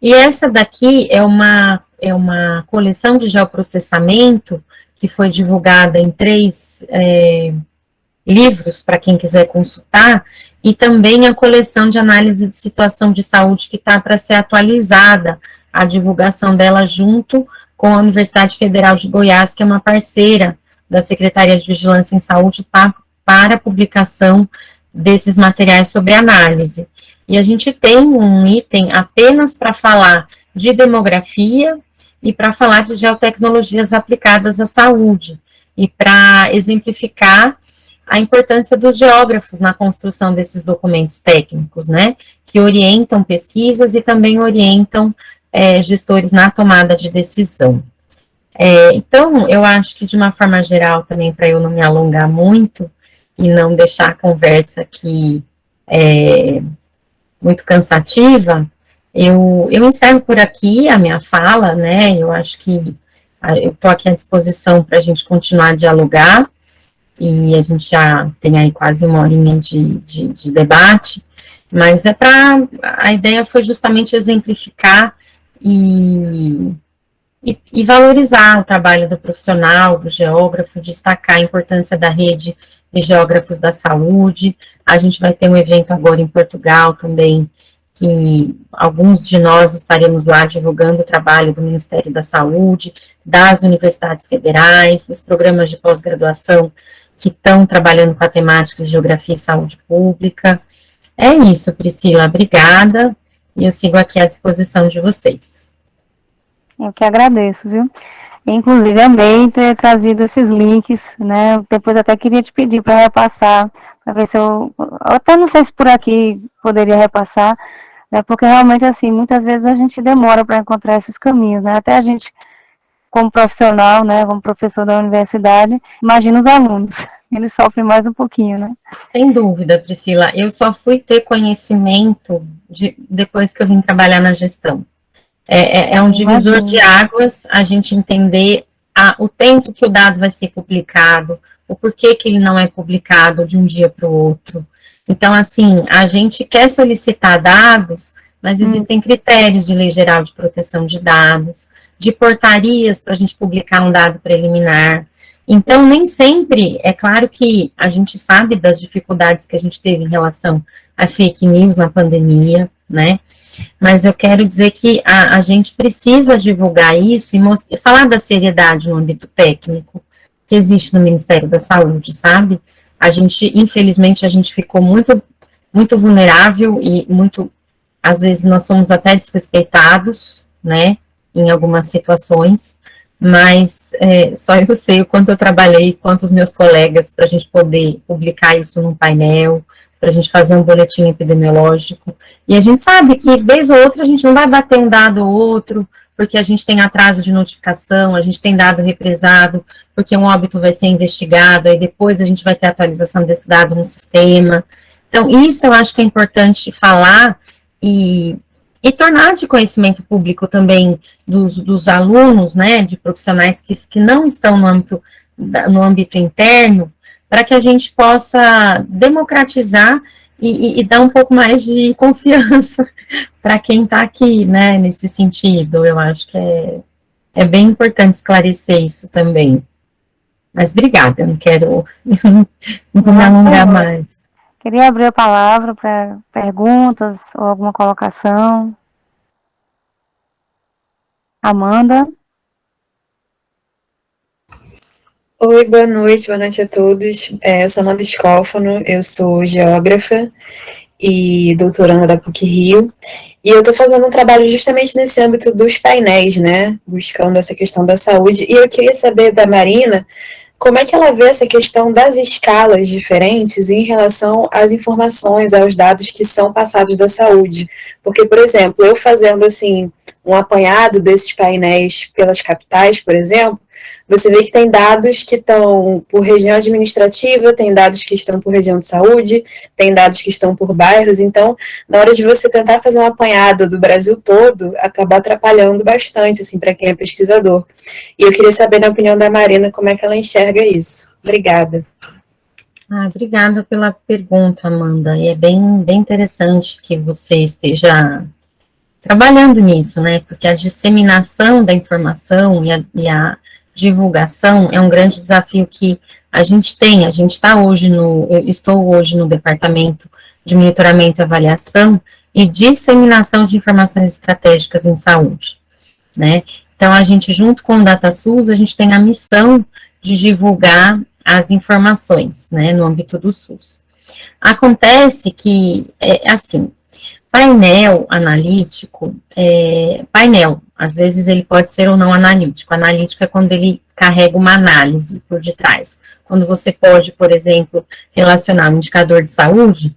e essa daqui é uma coleção de geoprocessamento que foi divulgada em 3 livros, para quem quiser consultar, e também a coleção de análise de situação de saúde que está para ser atualizada, a divulgação dela junto com a Universidade Federal de Goiás, que é uma parceira da Secretaria de Vigilância em Saúde para a publicação desses materiais sobre análise. E a gente tem um item apenas para falar de demografia e para falar de geotecnologias aplicadas à saúde, e para exemplificar a importância dos geógrafos na construção desses documentos técnicos, né, que orientam pesquisas e também orientam gestores na tomada de decisão. Então, eu acho que de uma forma geral também, para eu não me alongar muito e não deixar a conversa aqui muito cansativa, eu encerro por aqui a minha fala, né, eu acho que eu estou aqui à disposição para a gente continuar a dialogar, e a gente já tem aí quase 1 horinha de debate, mas a ideia foi justamente exemplificar e valorizar o trabalho do profissional, do geógrafo, destacar a importância da rede de geógrafos da saúde. A gente vai ter um evento agora em Portugal também, que alguns de nós estaremos lá divulgando o trabalho do Ministério da Saúde, das universidades federais, dos programas de pós-graduação que estão trabalhando com a temática de geografia e saúde pública. É isso, Priscila, obrigada, e eu sigo aqui à disposição de vocês. Eu que agradeço, viu? Inclusive, amei ter trazido esses links, né? Depois até queria te pedir para repassar, para ver se eu até não sei se por aqui poderia repassar, né? Porque realmente, assim, muitas vezes a gente demora para encontrar esses caminhos, né? Até a gente, como profissional, né, como professor da universidade, imagina os alunos, eles sofrem mais um pouquinho, né? Sem dúvida, Priscila, eu só fui ter conhecimento depois que eu vim trabalhar na gestão. É um divisor de águas a gente entender o tempo que o dado vai ser publicado, o porquê que ele não é publicado de um dia para o outro. Então, assim, a gente quer solicitar dados, mas existem critérios de Lei Geral de Proteção de Dados, de portarias para a gente publicar um dado preliminar. Então, nem sempre, é claro que a gente sabe das dificuldades que a gente teve em relação a fake news na pandemia, né? Mas eu quero dizer que a gente precisa divulgar isso e falar da seriedade no âmbito técnico que existe no Ministério da Saúde, sabe? Infelizmente, a gente ficou muito, muito vulnerável e às vezes nós somos até desrespeitados, né, em algumas situações, mas só eu sei o quanto eu trabalhei, quanto os meus colegas, para a gente poder publicar isso num painel, para a gente fazer um boletim epidemiológico, e a gente sabe que, vez ou outra, a gente não vai bater um dado ou outro, porque a gente tem atraso de notificação, a gente tem dado represado, porque um óbito vai ser investigado, aí depois a gente vai ter atualização desse dado no sistema. Então, isso eu acho que é importante falar e tornar de conhecimento público também dos alunos, né, de profissionais que não estão no âmbito interno, para que a gente possa democratizar e dar um pouco mais de confiança para quem está aqui, né, nesse sentido. Eu acho que é bem importante esclarecer isso também. Mas obrigada, eu não quero, não vou me alongar mais. Queria abrir a palavra para perguntas ou alguma colocação. Amanda? Oi, boa noite a todos. Eu sou Amanda Scófano, eu sou geógrafa e doutoranda da PUC-Rio, e eu estou fazendo um trabalho justamente nesse âmbito dos painéis, né, buscando essa questão da saúde, e eu queria saber da Marina como é que ela vê essa questão das escalas diferentes em relação às informações, aos dados que são passados da saúde. Porque, por exemplo, eu fazendo assim um apanhado desses painéis pelas capitais, por exemplo, você vê que tem dados que estão por região administrativa, tem dados que estão por região de saúde, tem dados que estão por bairros, então, na hora de você tentar fazer um apanhado do Brasil todo, acaba atrapalhando bastante, assim, para quem é pesquisador. E eu queria saber, na opinião da Marina, como é que ela enxerga isso. Obrigada. Obrigada pela pergunta, Amanda, e é bem interessante que você esteja trabalhando nisso, né, porque a disseminação da informação e a divulgação é um grande desafio que a gente está hoje eu estou hoje no departamento de monitoramento e avaliação e disseminação de informações estratégicas em saúde, né, então a gente junto com o DataSUS, a gente tem a missão de divulgar as informações, né, no âmbito do SUS. Acontece que, assim, painel analítico, às vezes ele pode ser ou não analítico. Analítico é quando ele carrega uma análise por detrás. Quando você pode, por exemplo, relacionar um indicador de saúde,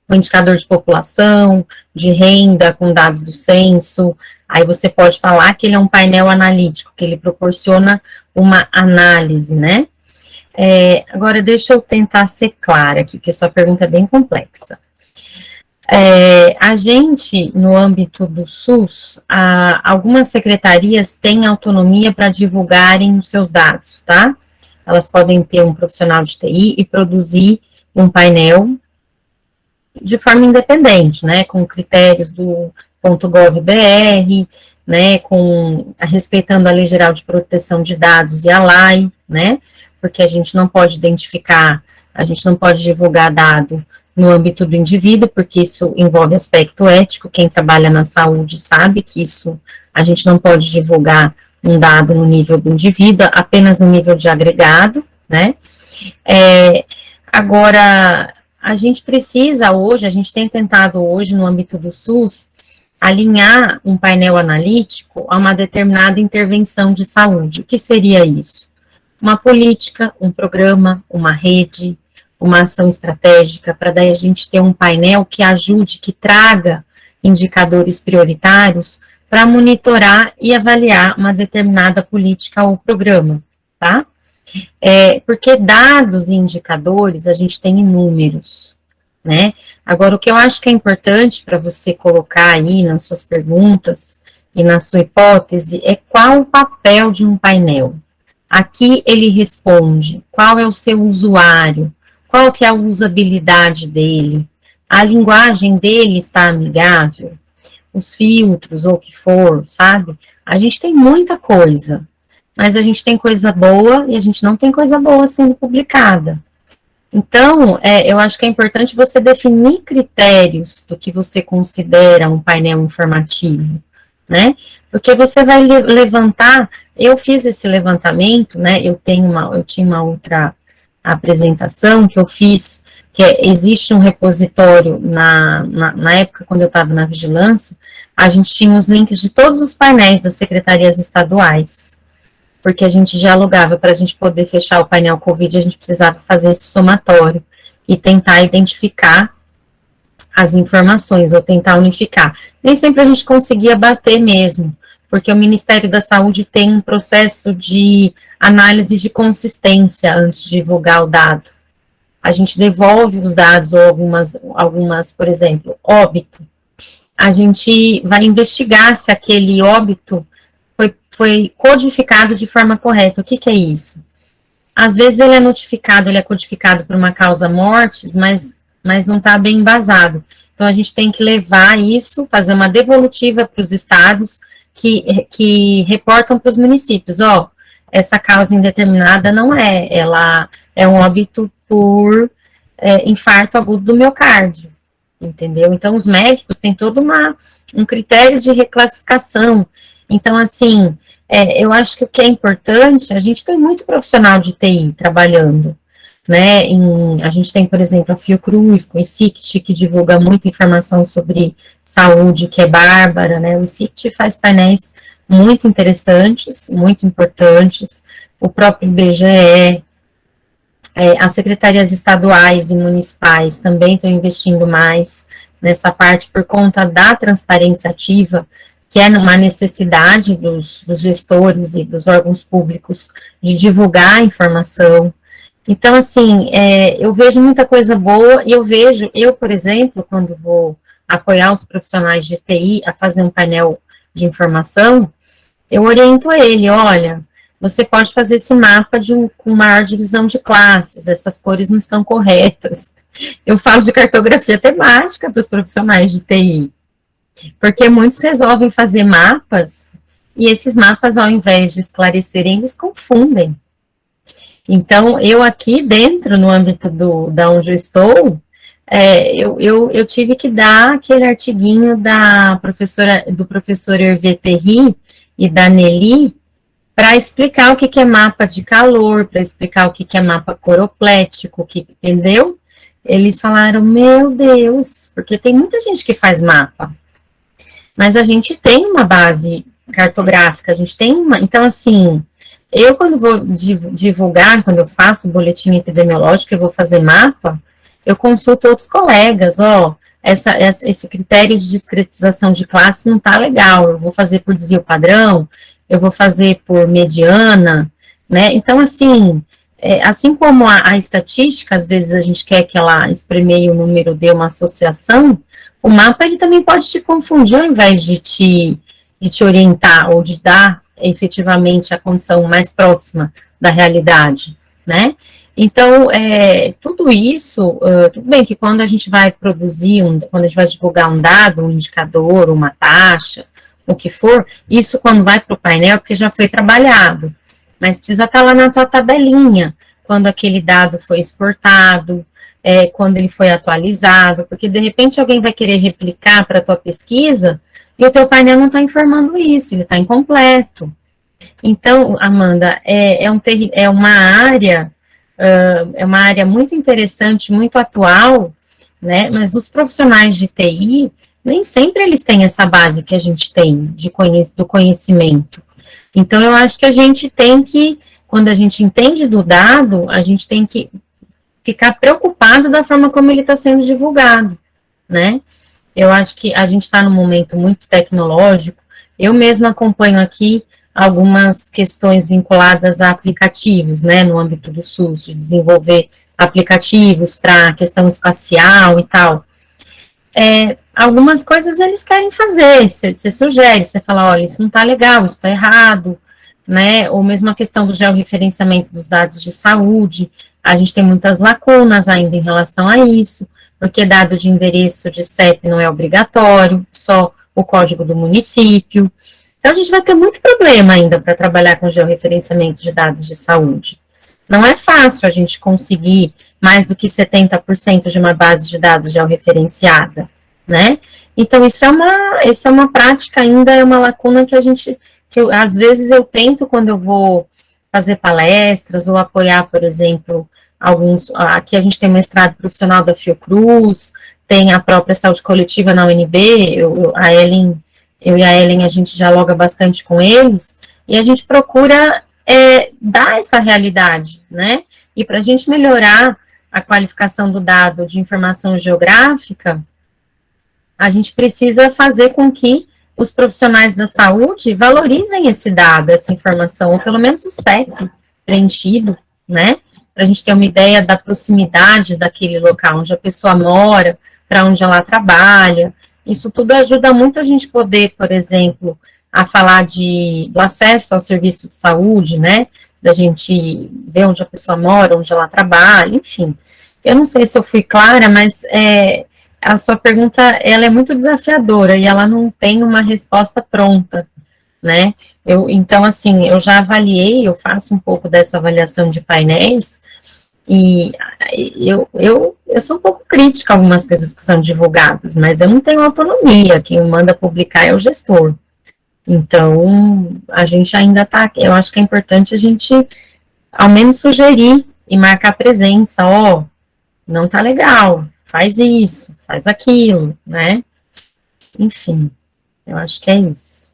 um indicador de população, de renda, com dados do censo, aí você pode falar que ele é um painel analítico, que ele proporciona uma análise, né? Agora, deixa eu tentar ser clara aqui, porque sua pergunta é bem complexa. A gente, no âmbito do SUS, algumas secretarias têm autonomia para divulgarem os seus dados, tá? Elas podem ter um profissional de TI e produzir um painel de forma independente, né, com critérios do .gov.br, né, respeitando a Lei Geral de Proteção de Dados e a LAI, né, porque a gente não pode identificar, a gente não pode divulgar dado no âmbito do indivíduo, porque isso envolve aspecto ético, quem trabalha na saúde sabe que isso, a gente não pode divulgar um dado no nível do indivíduo, apenas no nível de agregado, né. Agora, a gente precisa hoje, a gente tem tentado hoje no âmbito do SUS, alinhar um painel analítico a uma determinada intervenção de saúde. O que seria isso? Uma política, um programa, uma rede, uma ação estratégica, para daí a gente ter um painel que ajude, que traga indicadores prioritários para monitorar e avaliar uma determinada política ou programa, tá? Porque dados e indicadores a gente tem inúmeros, né? Agora, o que eu acho que é importante para você colocar aí nas suas perguntas e na sua hipótese é qual o papel de um painel. Aqui ele responde qual é o seu usuário, qual que é a usabilidade dele, a linguagem dele está amigável, os filtros ou o que for, sabe? A gente tem muita coisa, mas a gente tem coisa boa e a gente não tem coisa boa sendo publicada. Então, eu acho que é importante você definir critérios do que você considera um painel informativo, né? Porque você vai levantar, eu fiz esse levantamento, né? Eu tinha uma outra apresentação que eu fiz, existe um repositório, na época, quando eu estava na vigilância, a gente tinha os links de todos os painéis das secretarias estaduais, porque a gente dialogava, para a gente poder fechar o painel COVID, a gente precisava fazer esse somatório e tentar identificar as informações, ou tentar unificar. Nem sempre a gente conseguia bater mesmo, porque o Ministério da Saúde tem um processo de análise de consistência antes de divulgar o dado. A gente devolve os dados, ou algumas, por exemplo, óbito. A gente vai investigar se aquele óbito foi codificado de forma correta. O que é isso? Às vezes ele é codificado por uma causa mortis, mas não está bem embasado. Então, a gente tem que levar isso, fazer uma devolutiva para os estados que reportam para os municípios, essa causa indeterminada não ela é um óbito por infarto agudo do miocárdio, entendeu? Então, os médicos têm todo um critério de reclassificação. Então, assim, eu acho que o que é importante, a gente tem muito profissional de TI trabalhando, né? A gente tem, por exemplo, a Fiocruz, com o ICICT, que divulga muita informação sobre saúde, que é bárbara, né? O ICICT faz painéis muito interessantes, muito importantes, o próprio IBGE, as secretarias estaduais e municipais também estão investindo mais nessa parte por conta da transparência ativa, que é uma necessidade dos gestores e dos órgãos públicos de divulgar a informação. Então, assim, eu vejo muita coisa boa, e eu, por exemplo, quando vou apoiar os profissionais de TI a fazer um painel de informação, eu oriento ele, olha, você pode fazer esse mapa com maior divisão de classes, essas cores não estão corretas. Eu falo de cartografia temática para os profissionais de TI, porque muitos resolvem fazer mapas, e esses mapas, ao invés de esclarecerem, eles confundem. Então, eu aqui dentro, no âmbito da onde eu estou, eu tive que dar aquele artiguinho do professor Hervé Terry e da Nelly, para explicar o que é mapa de calor, para explicar o que é mapa coroplético, entendeu? Eles falaram, meu Deus, porque tem muita gente que faz mapa, mas a gente tem uma base cartográfica, a gente tem então assim, eu quando vou divulgar, quando eu faço boletim epidemiológico, eu vou fazer mapa, eu consulto outros colegas, esse critério de discretização de classe não tá legal, eu vou fazer por desvio padrão, eu vou fazer por mediana, né? Então, assim, assim como a estatística, às vezes a gente quer que ela espremeie o número de uma associação, o mapa, ele também pode te confundir, ao invés de te orientar, ou de dar, efetivamente, a condição mais próxima da realidade, né? Então, tudo isso, tudo bem que quando a gente vai produzir, quando a gente vai divulgar um dado, um indicador, uma taxa, o que for, isso quando vai para o painel, porque já foi trabalhado, mas precisa estar lá na tua tabelinha, quando aquele dado foi exportado, quando ele foi atualizado, porque de repente alguém vai querer replicar para a tua pesquisa, e o teu painel não está informando isso, ele está incompleto. Então, Amanda, é uma área muito interessante, muito atual, né, mas os profissionais de TI, nem sempre eles têm essa base que a gente tem do conhecimento. Então, eu acho que a gente tem que, quando a gente entende do dado, a gente tem que ficar preocupado da forma como ele está sendo divulgado, né? Eu acho que a gente está num momento muito tecnológico. Eu mesma acompanho aqui algumas questões vinculadas a aplicativos, né, no âmbito do SUS, de desenvolver aplicativos para questão espacial e tal. Algumas coisas eles querem fazer, você sugere, você fala, olha, isso não está legal, isso está errado, né, ou mesmo a questão do georreferenciamento dos dados de saúde, a gente tem muitas lacunas ainda em relação a isso, porque dado de endereço de CEP não é obrigatório, só o código do município. Então, a gente vai ter muito problema ainda para trabalhar com georreferenciamento de dados de saúde. Não é fácil a gente conseguir mais do que 70% de uma base de dados georreferenciada, né? Então, isso é uma prática ainda, é uma lacuna que às vezes eu tento quando eu vou fazer palestras ou apoiar, por exemplo, aqui a gente tem mestrado profissional da Fiocruz, tem a própria saúde coletiva na UNB, eu e a Ellen, a gente dialoga bastante com eles, e a gente procura dar essa realidade, né? E para a gente melhorar a qualificação do dado de informação geográfica, a gente precisa fazer com que os profissionais da saúde valorizem esse dado, essa informação, ou pelo menos o CEP preenchido, né? Para a gente ter uma ideia da proximidade daquele local onde a pessoa mora, para onde ela trabalha. Isso tudo ajuda muito a gente poder, por exemplo, a falar do acesso ao serviço de saúde, né? Da gente ver onde a pessoa mora, onde ela trabalha, enfim. Eu não sei se eu fui clara, mas a sua pergunta, ela é muito desafiadora e ela não tem uma resposta pronta, né? Então, assim, eu já avaliei, eu faço um pouco dessa avaliação de painéis, E eu sou um pouco crítica a algumas coisas que são divulgadas, mas eu não tenho autonomia, quem manda publicar é o gestor. Então, a gente ainda está, eu acho que é importante a gente, ao menos, sugerir e marcar presença, ó, não tá legal, faz isso, faz aquilo, né? Enfim, eu acho que é isso.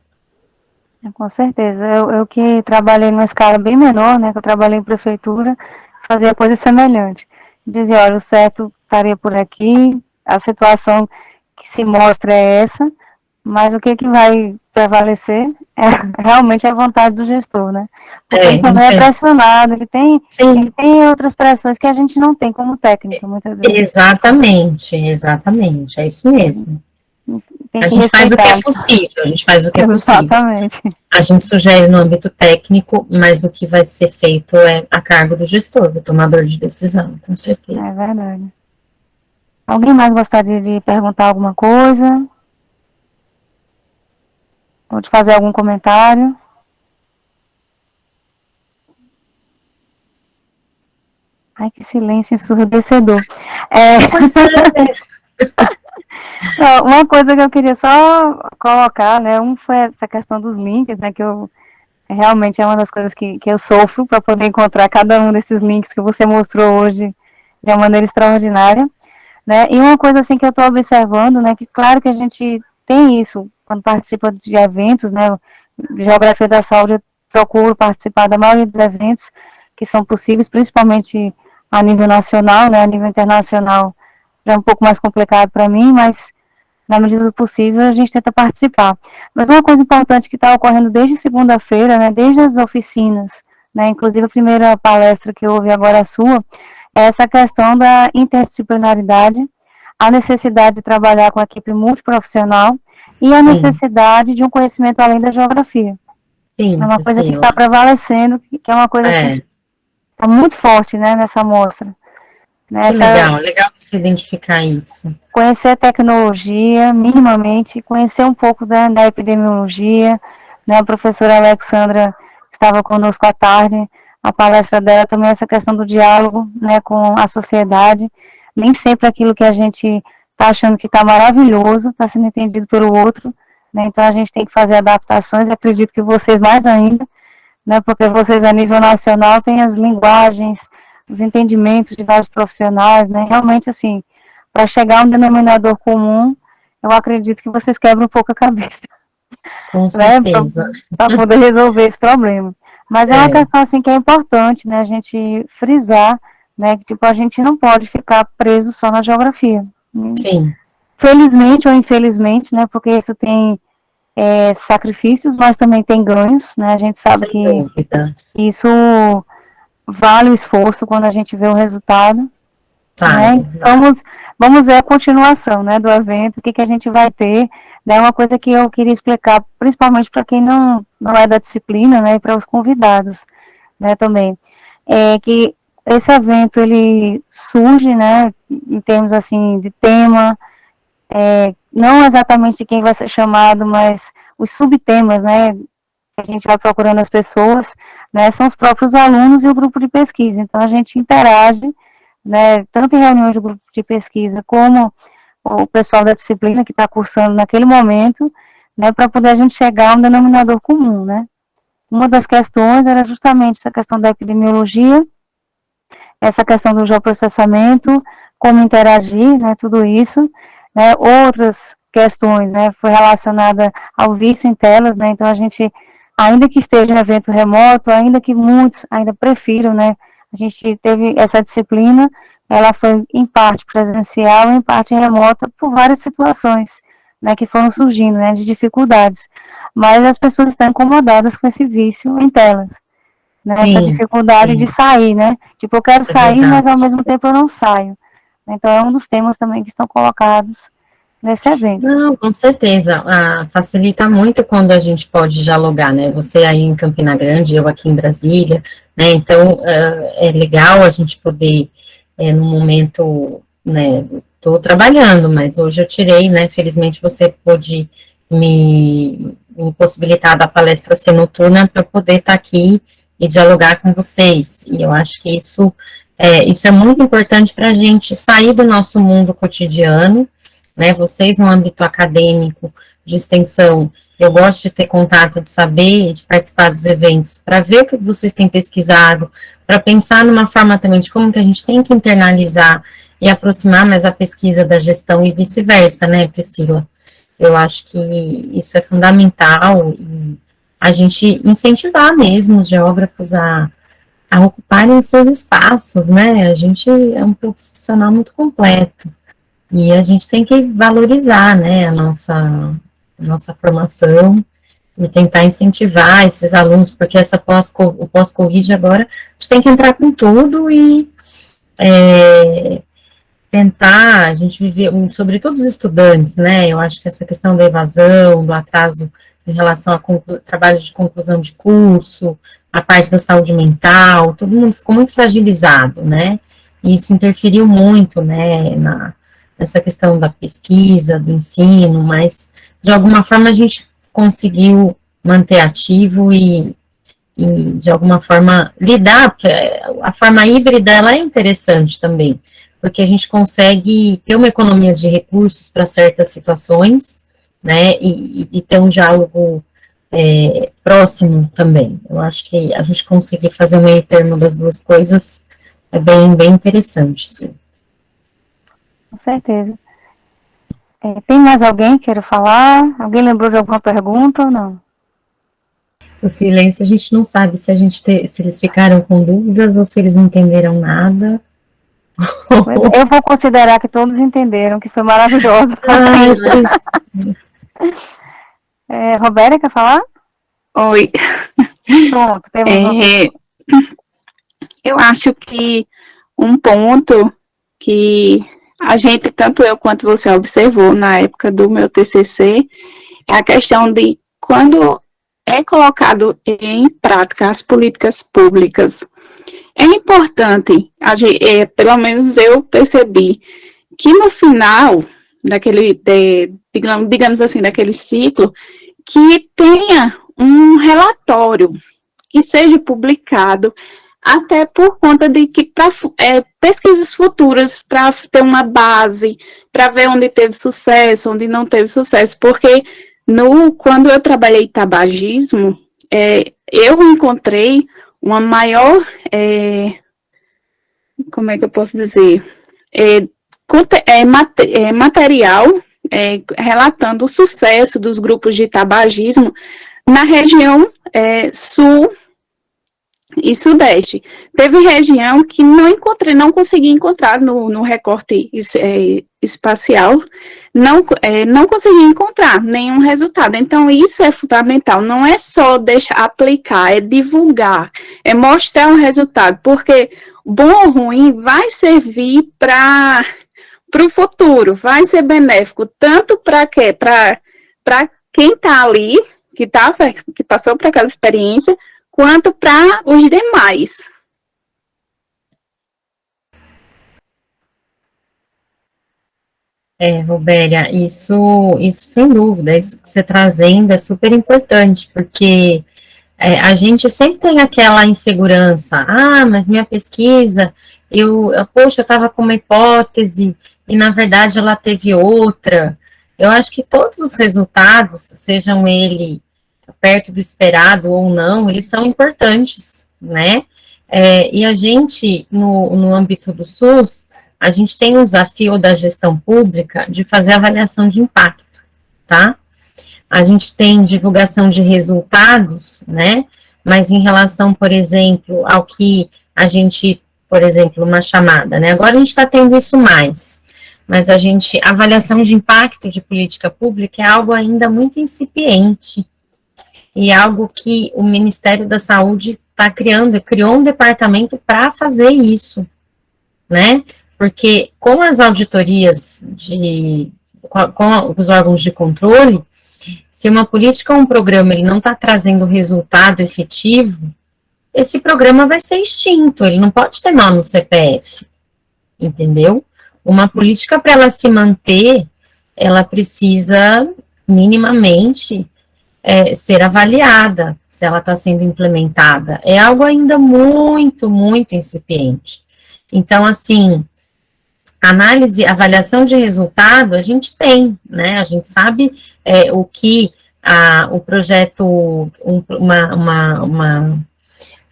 Com certeza. Eu que trabalhei numa escala bem menor, né, que eu trabalhei em prefeitura, fazia coisa semelhante. Dizia, olha, o certo estaria por aqui, a situação que se mostra é essa, mas o que vai prevalecer é realmente a vontade do gestor, né? Porque ele também é pressionado, ele tem outras pressões que a gente não tem como técnica, muitas vezes. Exatamente, é isso mesmo. A gente faz o que é possível, Exatamente. A gente sugere no âmbito técnico, mas o que vai ser feito é a cargo do gestor, do tomador de decisão, com certeza. É verdade. Alguém mais gostaria de perguntar alguma coisa? Ou de fazer algum comentário? Ai, que silêncio ensurdecedor. Uma coisa que eu queria só colocar, né, foi essa questão dos links, né, que eu realmente é uma das coisas que eu sofro para poder encontrar cada um desses links que você mostrou hoje de uma maneira extraordinária, né, e uma coisa assim que eu estou observando, né, que claro que a gente tem isso quando participa de eventos, né, Geografia da Saúde, eu procuro participar da maioria dos eventos que são possíveis, principalmente a nível nacional, né, a nível internacional já é um pouco mais complicado para mim, mas na medida do possível a gente tenta participar. Mas uma coisa importante que está ocorrendo desde segunda-feira, né, desde as oficinas, né, inclusive a primeira palestra que houve agora a sua, é essa questão da interdisciplinaridade, a necessidade de trabalhar com a equipe multiprofissional e a necessidade de um conhecimento além da geografia. É uma coisa que está prevalecendo, que é uma coisa assim, está muito forte, né, nessa amostra. Que legal você identificar isso. Conhecer tecnologia, minimamente, conhecer um pouco da epidemiologia, né, a professora Alexandra estava conosco à tarde, a palestra dela também essa questão do diálogo, né, com a sociedade, nem sempre aquilo que a gente está achando que está maravilhoso, está sendo entendido pelo outro, né, então a gente tem que fazer adaptações, acredito que vocês mais ainda, né, porque vocês a nível nacional têm as linguagens, os entendimentos de vários profissionais, né, realmente assim, para chegar a um denominador comum, eu acredito que vocês quebram um pouco a cabeça. Com certeza. Para poder resolver esse problema. Mas é uma questão assim que é importante, né, a gente frisar, né, que tipo, a gente não pode ficar preso só na geografia. Sim. Felizmente ou infelizmente, né, porque isso tem sacrifícios, mas também tem ganhos, né, a gente sabe que isso vale o esforço quando a gente vê o resultado. Né? Vamos ver a continuação, né, do evento, o que a gente vai ter, né, uma coisa que eu queria explicar, principalmente para quem não é da disciplina, né, e para os convidados, né, também, é que esse evento, ele surge, né, em termos, assim, de tema, não exatamente quem vai ser chamado, mas os subtemas, né, que a gente vai procurando as pessoas, né, são os próprios alunos e o grupo de pesquisa, então a gente interage, né, tanto em reuniões de grupo de pesquisa, como o pessoal da disciplina que está cursando naquele momento, né, para poder a gente chegar a um denominador comum, né. Uma das questões era justamente essa questão da epidemiologia, essa questão do geoprocessamento, como interagir, né, tudo isso, né, outras questões, né, foi relacionada ao vício em telas, né, então a gente, ainda que esteja em evento remoto, ainda que muitos ainda prefiram, né, a gente teve essa disciplina, ela foi em parte presencial, em parte remota, por várias situações, né, que foram surgindo, né, de dificuldades. Mas as pessoas estão incomodadas com esse vício em telas, né, essa dificuldade de sair, né, tipo, eu quero sair, mas ao mesmo tempo eu não saio. Então é um dos temas também que estão colocados nesse evento. Não, com certeza, facilita muito quando a gente pode dialogar, né, você aí em Campina Grande, eu aqui em Brasília, né, então é legal a gente poder, no momento, né, estou trabalhando, mas hoje eu tirei, né, felizmente você pôde me possibilitar da palestra ser noturna para poder estar aqui e dialogar com vocês, e eu acho que isso Isso é muito importante para a gente sair do nosso mundo cotidiano, né? Vocês no âmbito acadêmico, de extensão, eu gosto de ter contato, de saber, de participar dos eventos, para ver o que vocês têm pesquisado, para pensar numa forma também de como que a gente tem que internalizar e aproximar mais a pesquisa da gestão e vice-versa, né, Priscila? Eu acho que isso é fundamental, e a gente incentivar mesmo os geógrafos a ocuparem seus espaços, né? A gente é um profissional muito completo e a gente tem que valorizar, né, a nossa formação e tentar incentivar esses alunos, porque o pós-Covid agora, a gente tem que entrar com tudo e tentar, a gente viver, sobretudo os estudantes, né, eu acho que essa questão da evasão, do atraso em relação a trabalho de conclusão de curso, a parte da saúde mental, todo mundo ficou muito fragilizado, né, e isso interferiu muito, né, nessa questão da pesquisa, do ensino, mas, de alguma forma, a gente conseguiu manter ativo e de alguma forma, lidar, porque a forma híbrida, ela é interessante também, porque a gente consegue ter uma economia de recursos para certas situações, né, e ter um diálogo próximo também. Eu acho que a gente conseguir fazer o meio termo das duas coisas é bem interessante, sim. Com certeza. Tem mais alguém que queira falar? Alguém lembrou de alguma pergunta ou não? O silêncio, a gente não sabe se eles ficaram com dúvidas ou se eles não entenderam nada. Eu vou considerar que todos entenderam, que foi maravilhoso. Roberta, quer falar? Oi. Pronto, eu acho que um ponto que a gente, tanto eu quanto você observou na época do meu TCC, é a questão de quando é colocado em prática as políticas públicas. É importante, pelo menos eu percebi, que no final digamos assim, daquele ciclo, que tenha um relatório que seja publicado, até por conta de que para pesquisas futuras, para ter uma base, para ver onde teve sucesso, onde não teve sucesso, porque quando eu trabalhei em tabagismo, eu encontrei uma maior, como é que eu posso dizer, material relatando o sucesso dos grupos de tabagismo na região sul e sudeste. Teve região que não consegui encontrar no recorte espacial, não consegui encontrar nenhum resultado. Então, isso é fundamental, não é só deixar aplicar, é divulgar, é mostrar um resultado, porque bom ou ruim vai servir para o futuro, vai ser benéfico, tanto para quem está ali, que passou por aquela experiência, quanto para os demais. Robélia, isso sem dúvida, isso que você trazendo é super importante, porque a gente sempre tem aquela insegurança, mas minha pesquisa, poxa, eu estava com uma hipótese, e na verdade ela teve outra. Eu acho que todos os resultados, sejam eles perto do esperado ou não, eles são importantes, né? E a gente, no âmbito do SUS, a gente tem um desafio da gestão pública de fazer avaliação de impacto, tá? A gente tem divulgação de resultados, né? Mas em relação, por exemplo, ao que a gente, por exemplo, uma chamada, né? Agora a gente está tendo isso mais, mas avaliação de impacto de política pública é algo ainda muito incipiente, e algo que o Ministério da Saúde criou um departamento para fazer isso, né? Porque com as auditorias com os órgãos de controle, se uma política ou um programa ele não está trazendo resultado efetivo, esse programa vai ser extinto, ele não pode ter nome CPF, entendeu? Uma política, para ela se manter, ela precisa minimamente ser avaliada, se ela está sendo implementada. É algo ainda muito, muito incipiente. Então, assim, análise, avaliação de resultado, a gente tem, né? A gente sabe o que o projeto,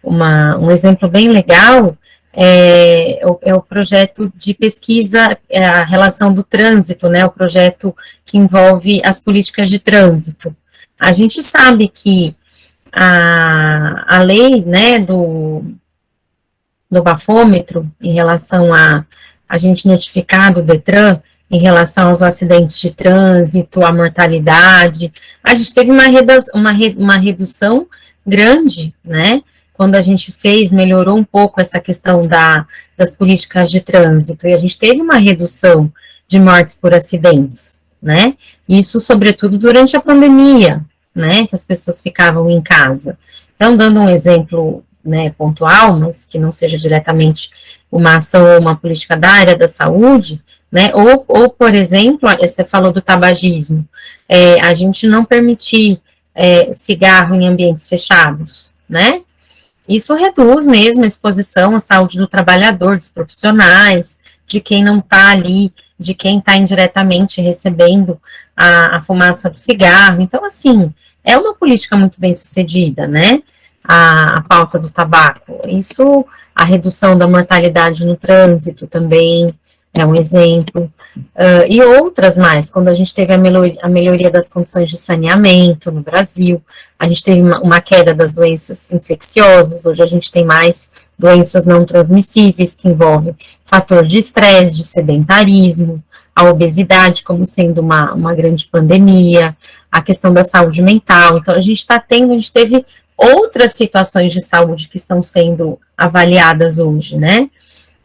um exemplo bem legal é o projeto de pesquisa, a relação do trânsito, né? O projeto que envolve as políticas de trânsito. A gente sabe que a lei, né, do bafômetro, em relação a gente notificar do DETRAN, em relação aos acidentes de trânsito, a mortalidade, a gente teve uma redução grande, né, quando a gente melhorou um pouco essa questão das políticas de trânsito, e a gente teve uma redução de mortes por acidentes, né, isso sobretudo durante a pandemia, né, que as pessoas ficavam em casa. Então, dando um exemplo, né, pontual, mas que não seja diretamente uma ação ou uma política da área da saúde, né, ou por exemplo, você falou do tabagismo, a gente não permitir cigarro em ambientes fechados, né, isso reduz mesmo a exposição à saúde do trabalhador, dos profissionais, de quem não está ali, de quem está indiretamente recebendo a fumaça do cigarro. Então, assim, é uma política muito bem sucedida, né, a pauta do tabaco. Isso, a redução da mortalidade no trânsito também é um exemplo, e outras mais, quando a gente teve a melhoria das condições de saneamento no Brasil, a gente teve uma queda das doenças infecciosas, hoje a gente tem mais doenças não transmissíveis, que envolvem fator de estresse, de sedentarismo, a obesidade como sendo uma grande pandemia, a questão da saúde mental. Então, a gente teve outras situações de saúde que estão sendo avaliadas hoje, né?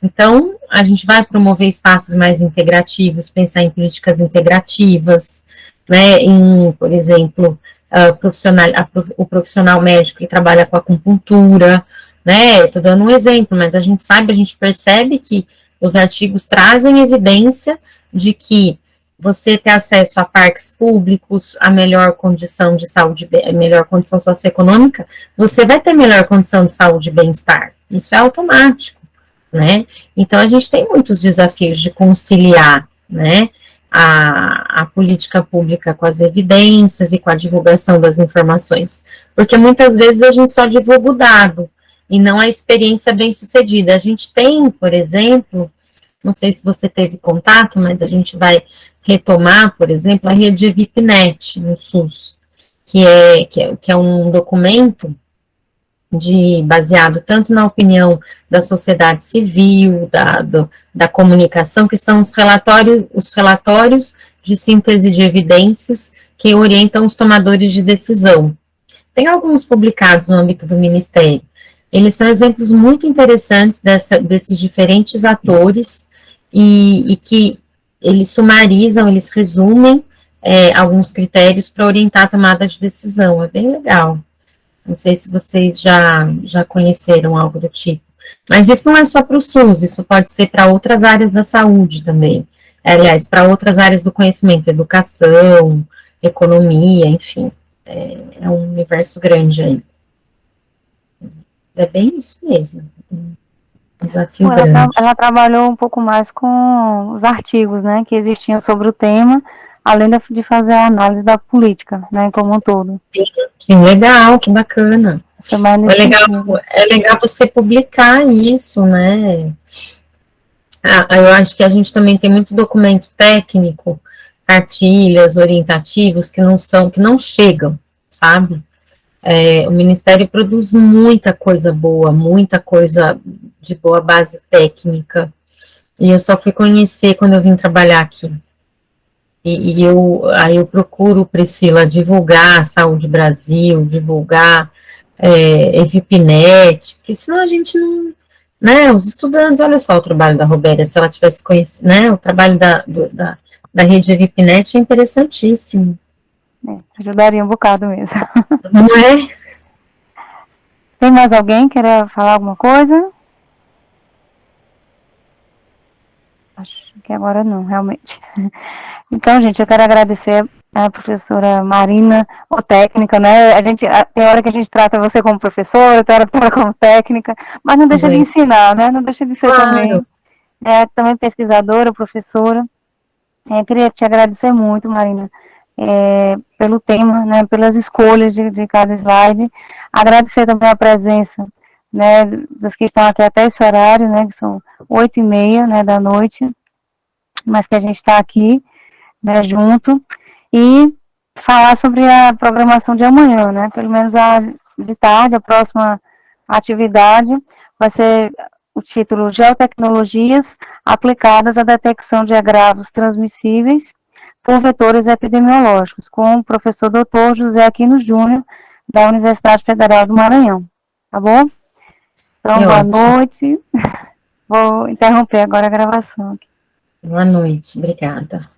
Então, a gente vai promover espaços mais integrativos, pensar em políticas integrativas, né, por exemplo, o profissional médico que trabalha com acupuntura, né, estou dando um exemplo, mas a gente percebe que os artigos trazem evidência de que você ter acesso a parques públicos, a melhor condição de saúde, a melhor condição socioeconômica, você vai ter melhor condição de saúde e bem-estar. Isso é automático, né? Então, a gente tem muitos desafios de conciliar, né, a política pública com as evidências e com a divulgação das informações, porque muitas vezes a gente só divulga o dado e não a experiência bem-sucedida. A gente tem, por exemplo, não sei se você teve contato, mas a gente vai retomar, por exemplo, a rede VIPNet no SUS, que é um documento baseado tanto na opinião da sociedade civil, da comunicação, que são os relatórios de síntese de evidências que orientam os tomadores de decisão. Tem alguns publicados no âmbito do Ministério. Eles são exemplos muito interessantes desses diferentes atores e que eles sumarizam, eles resumem alguns critérios para orientar a tomada de decisão. É bem legal. Não sei se vocês já conheceram algo do tipo. Mas isso não é só para o SUS, isso pode ser para outras áreas da saúde também. Aliás, para outras áreas do conhecimento, educação, economia, enfim. É um universo grande aí. É bem isso mesmo. Um desafio grande. Ela trabalhou um pouco mais com os artigos, né, que existiam sobre o tema, além de fazer a análise da política, né, como um todo. Que legal, que bacana. É legal você publicar isso, né? Eu acho que a gente também tem muito documento técnico, cartilhas, orientativos, que não chegam, sabe? O Ministério produz muita coisa boa, muita coisa de boa base técnica, e eu só fui conhecer quando eu vim trabalhar aqui. Aí eu procuro, Priscila, divulgar a Saúde Brasil, divulgar EVIPNet, porque senão a gente não, né, os estudantes, olha só o trabalho da Robéria, se ela tivesse conhecido, né, o trabalho da rede EVIPNet é interessantíssimo. Ajudaria um bocado mesmo. Não é? Tem mais alguém que queira falar alguma coisa? Acho que agora não, realmente. Então, gente, eu quero agradecer a professora Marina, ou técnica, né? Tem hora que a gente trata você como professora, tem hora que ela como técnica, mas não deixa de ensinar, né? Não deixa de ser também pesquisadora, professora. Queria te agradecer muito, Marina, pelo tema, né, pelas escolhas de cada slide. Agradecer também a presença, né, dos que estão aqui até esse horário, né, que são 8h30, né, da noite, mas que a gente está aqui, né, junto, e falar sobre a programação de amanhã, né, pelo menos de tarde, a próxima atividade vai ser o título Geotecnologias aplicadas à detecção de agravos transmissíveis por vetores epidemiológicos, com o professor Dr. José Aquino Júnior, da Universidade Federal do Maranhão. Tá bom? Então, boa noite. Vou interromper agora a gravação. Boa noite, obrigada.